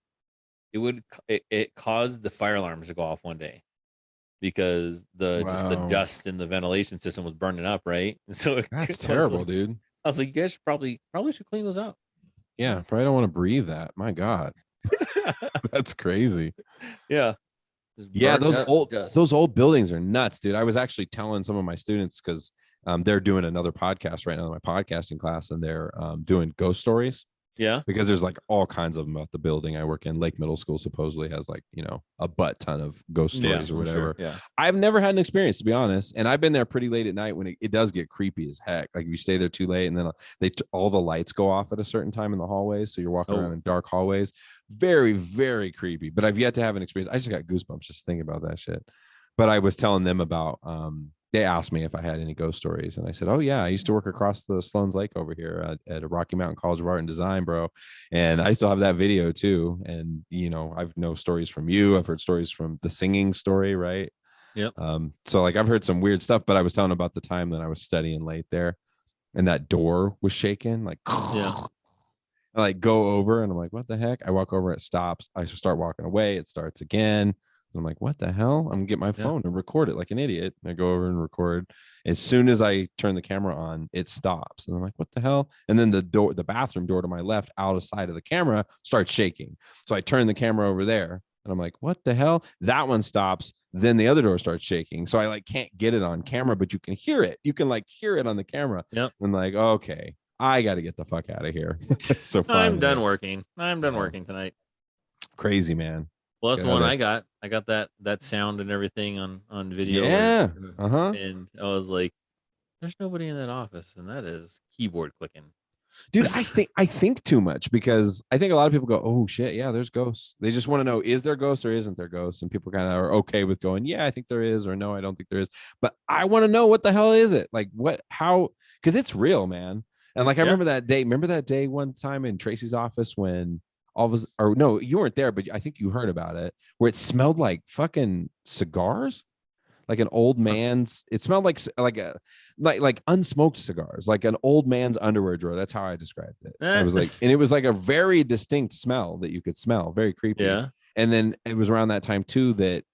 it caused the fire alarms to go off one day because just the dust in the ventilation system was burning up, right? And so that's terrible, dude. I was like, you guys probably should clean those out. Yeah, probably don't want to breathe that. My God, that's crazy. Yeah. Yeah, those old buildings are nuts, dude. I was actually telling some of my students because they're doing another podcast right now in my podcasting class, and they're doing ghost stories. Yeah, because there's like all kinds of them about the building I work in. Lake Middle School supposedly has like a butt ton of ghost stories or whatever. Sure. Yeah, I've never had an experience, to be honest, and I've been there pretty late at night when it does get creepy as heck. Like if you stay there too late, and then all the lights go off at a certain time in the hallways, so you're walking around in dark hallways. Very, very creepy. But I've yet to have an experience. I just got goosebumps just thinking about that shit. But I was telling them about they asked me if I had any ghost stories, and I said, oh yeah, I used to work across the Sloan's Lake over here at a Rocky Mountain College of Art and Design, bro, and I still have that video too. And I've know stories from you, I've heard stories from the singing story, right? Yep. So like I've heard some weird stuff, but I was telling about the time that I was studying late there and that door was shaking, like I like go over and I'm like, what the heck? I walk over, it stops, I start walking away, it starts again. I'm like, what the hell? I'm gonna get my phone and record it like an idiot. And I go over and record. As soon as I turn the camera on, it stops. And I'm like, what the hell? And then the bathroom door to my left, out of sight of the camera, starts shaking. So I turn the camera over there and I'm like, what the hell? That one stops. Then the other door starts shaking. So I like can't get it on camera, but you can hear it. You can like hear it on the camera. Yep. I'm like, okay, I got to get the fuck out of here. So I'm done working. I'm done working tonight. Crazy, man. Well, that's the one I got. I got that sound and everything on video. Yeah. And I was like, there's nobody in that office, and that is keyboard clicking. Dude, I think too much because I think a lot of people go, oh shit, yeah, there's ghosts. They just want to know, is there ghosts or isn't there ghosts? And people kind of are okay with going, yeah, I think there is, or no, I don't think there is. But I want to know, what the hell is it? Like how, because it's real, man. And like I remember that day one time in Tracy's office when or no, you weren't there, but I think you heard about it, where it smelled like fucking cigars. like an old man's. It smelled like unsmoked cigars, like an old man's underwear drawer. That's how I described it. I was like, and it was like a very distinct smell that you could smell, very creepy. Yeah. And then it was around that time too that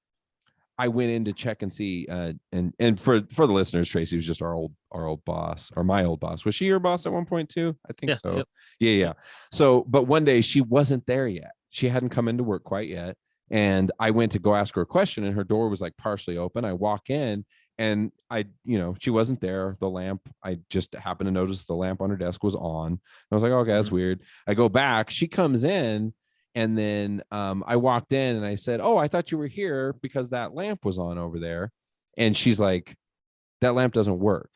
I went in to check and see, and for the listeners, Tracy was just our old boss, or my old boss. Was she your boss at one point too? I think so. Yep. Yeah. So, but one day she wasn't there yet. She hadn't come into work quite yet, and I went to go ask her a question, and her door was like partially open. I walk in, and she wasn't there. The lamp, I just happened to notice the lamp on her desk was on. I was like, okay, that's weird. I go back. She comes in. And then I walked in and I said, oh, I thought you were here because that lamp was on over there. And she's like, that lamp doesn't work.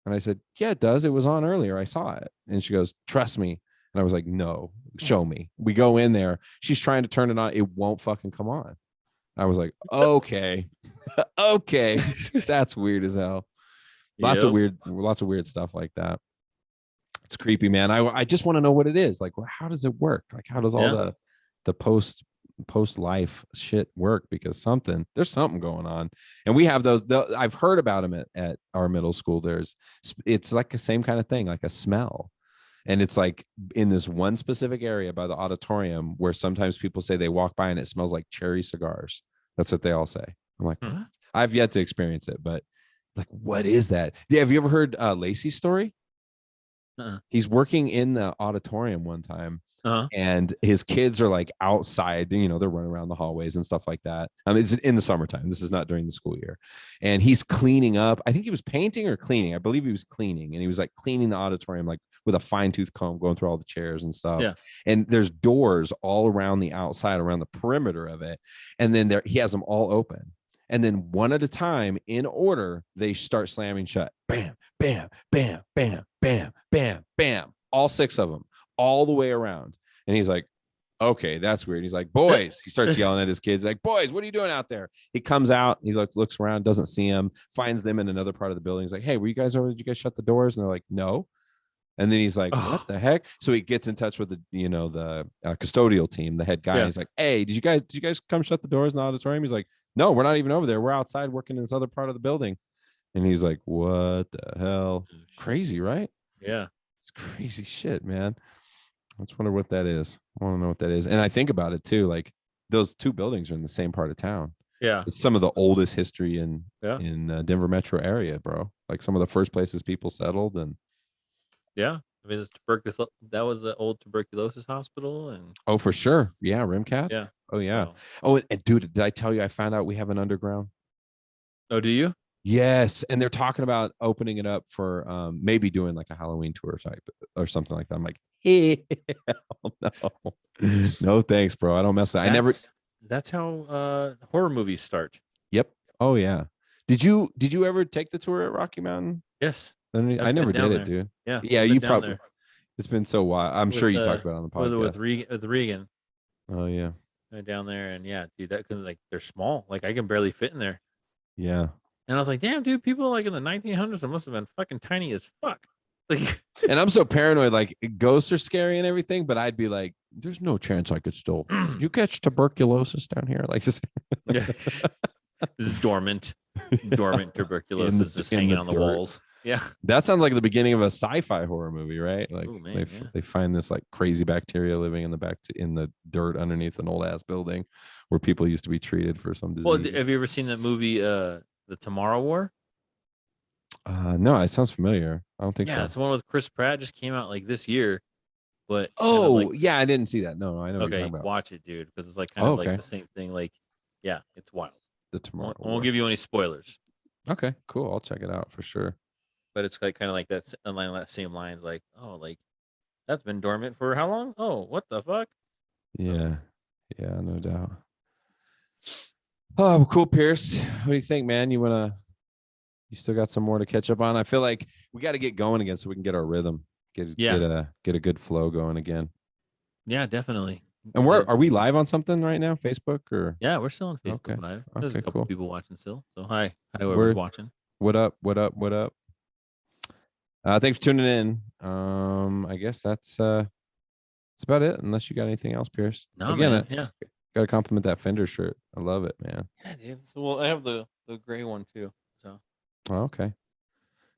And I said, yeah, it does. It was on earlier. I saw it. And she goes, trust me. And I was like, no, show me. We go in there. She's trying to turn it on. It won't fucking come on. I was like, okay. Okay. That's weird as hell. Lots of weird stuff like that. It's creepy, man. I just want to know what it is. Like, well, how does it work? Like, how does all the post life shit work? Because there's something going on. And we have those. I've heard about them at our middle school. It's like the same kind of thing, like a smell. And it's like in this one specific area by the auditorium where sometimes people say they walk by and it smells like cherry cigars. That's what they all say. I'm like, what? I've yet to experience it, but like, what is that? Have you ever heard Lacey's story? He's working in the auditorium one time, and his kids are like outside, they're running around the hallways and stuff like that. I mean, it's in the summertime. This is not during the school year. And he's cleaning up. I think he was painting or cleaning. I believe he was cleaning, and he was like cleaning the auditorium, like with a fine tooth comb, going through all the chairs and stuff. Yeah. And there's doors all around the outside, around the perimeter of it. And then he has them all open. And then one at a time, in order, they start slamming shut. Bam, bam, bam, bam, bam, bam, bam. All 6 of them, all the way around. And he's like, okay, that's weird. He's like, boys. He starts yelling at his kids, like, boys, what are you doing out there? He comes out. He looks around, doesn't see him, finds them in another part of the building. He's like, hey, were you guys over? Did you guys shut the doors? And they're like, no. And then he's like, what the heck? So he gets in touch with the custodial team, the head guy. Yeah. He's like, hey, did you guys come shut the doors in the auditorium? He's like, no, we're not even over there. We're outside working in this other part of the building. And he's like, what the hell? Crazy, right? Yeah. It's crazy shit, man. I just wonder what that is. I want to know what that is. And I think about it too. Like, those 2 buildings are in the same part of town. Yeah. It's some of the oldest history in Denver metro area, bro. Like some of the first places people settled. And yeah, I mean, that was the old tuberculosis hospital. And oh, for sure. Yeah. Rimcat. Yeah. Oh, yeah. Oh, and dude, did I tell you I found out we have an underground? Oh, do you? Yes. And they're talking about opening it up for maybe doing like a Halloween tour type or something like that. I'm like, hell no. No thanks, bro. I don't mess with it. That's how horror movies start. Yep. Oh, yeah. Did you ever take the tour at Rocky Mountain? Yes. I never did it, dude. Yeah. Yeah, you probably. It's been so wild. I'm sure you talked about it on the podcast. Was it with Regan? Oh, yeah. Down there, and yeah, dude, that because like they're small. Like I can barely fit in there. Yeah. And I was like, damn, dude, people like in the 1900s, they must have been fucking tiny as fuck. Like, and I'm so paranoid. Like, ghosts are scary and everything, but I'd be like, there's no chance I could still. You catch tuberculosis down here? Like, yeah. This is dormant tuberculosis just hanging on the walls. Yeah. That sounds like the beginning of a sci-fi horror movie, right? Like, ooh, man, they find this like crazy bacteria living in the dirt underneath an old ass building where people used to be treated for some disease. Well, have you ever seen that movie, The Tomorrow War? No, it sounds familiar. I don't think so. Yeah, it's the one with Chris Pratt. Just came out like this year. But yeah, I didn't see that. No, I know. Okay, what you're talking about. Watch it, dude, because it's like kind of like the same thing. Like, yeah, it's wild. The Tomorrow. I won't give you any spoilers. Okay, cool. I'll check it out for sure. But it's like kind of like that along that same lines. Like, oh, like that's been dormant for how long? Oh, what the fuck? Yeah, yeah, no doubt. Oh, well, cool, Pierce. What do you think, man? You still got some more to catch up on? I feel like we got to get going again so we can get our rhythm, get a good flow going again. Yeah, definitely. And are we live on something right now? Facebook or? Yeah, we're still on Facebook Live. There's a couple people watching still. So hi whoever's watching. What up? Thanks for tuning in. I guess that's about it. Unless you got anything else, Pierce. No, again, man. Yeah. Got to compliment that Fender shirt. I love it, man. Yeah, dude. So I have the the gray one too. So Oh, okay.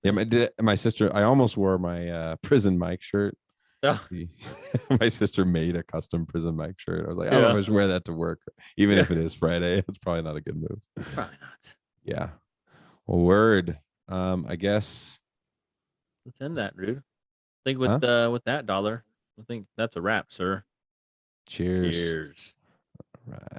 Yeah, my sister. I almost wore my prison Mike shirt. oh, My sister made a custom prison Mike shirt. I was like, I don't know yeah, if I should wear that to work, even yeah, if it is Friday. It's probably not a good move. probably not. Yeah. Well, word. I guess. Let's end that, dude. I think Huh? with that dollar, I think that's a wrap, sir. Cheers. Cheers. Right.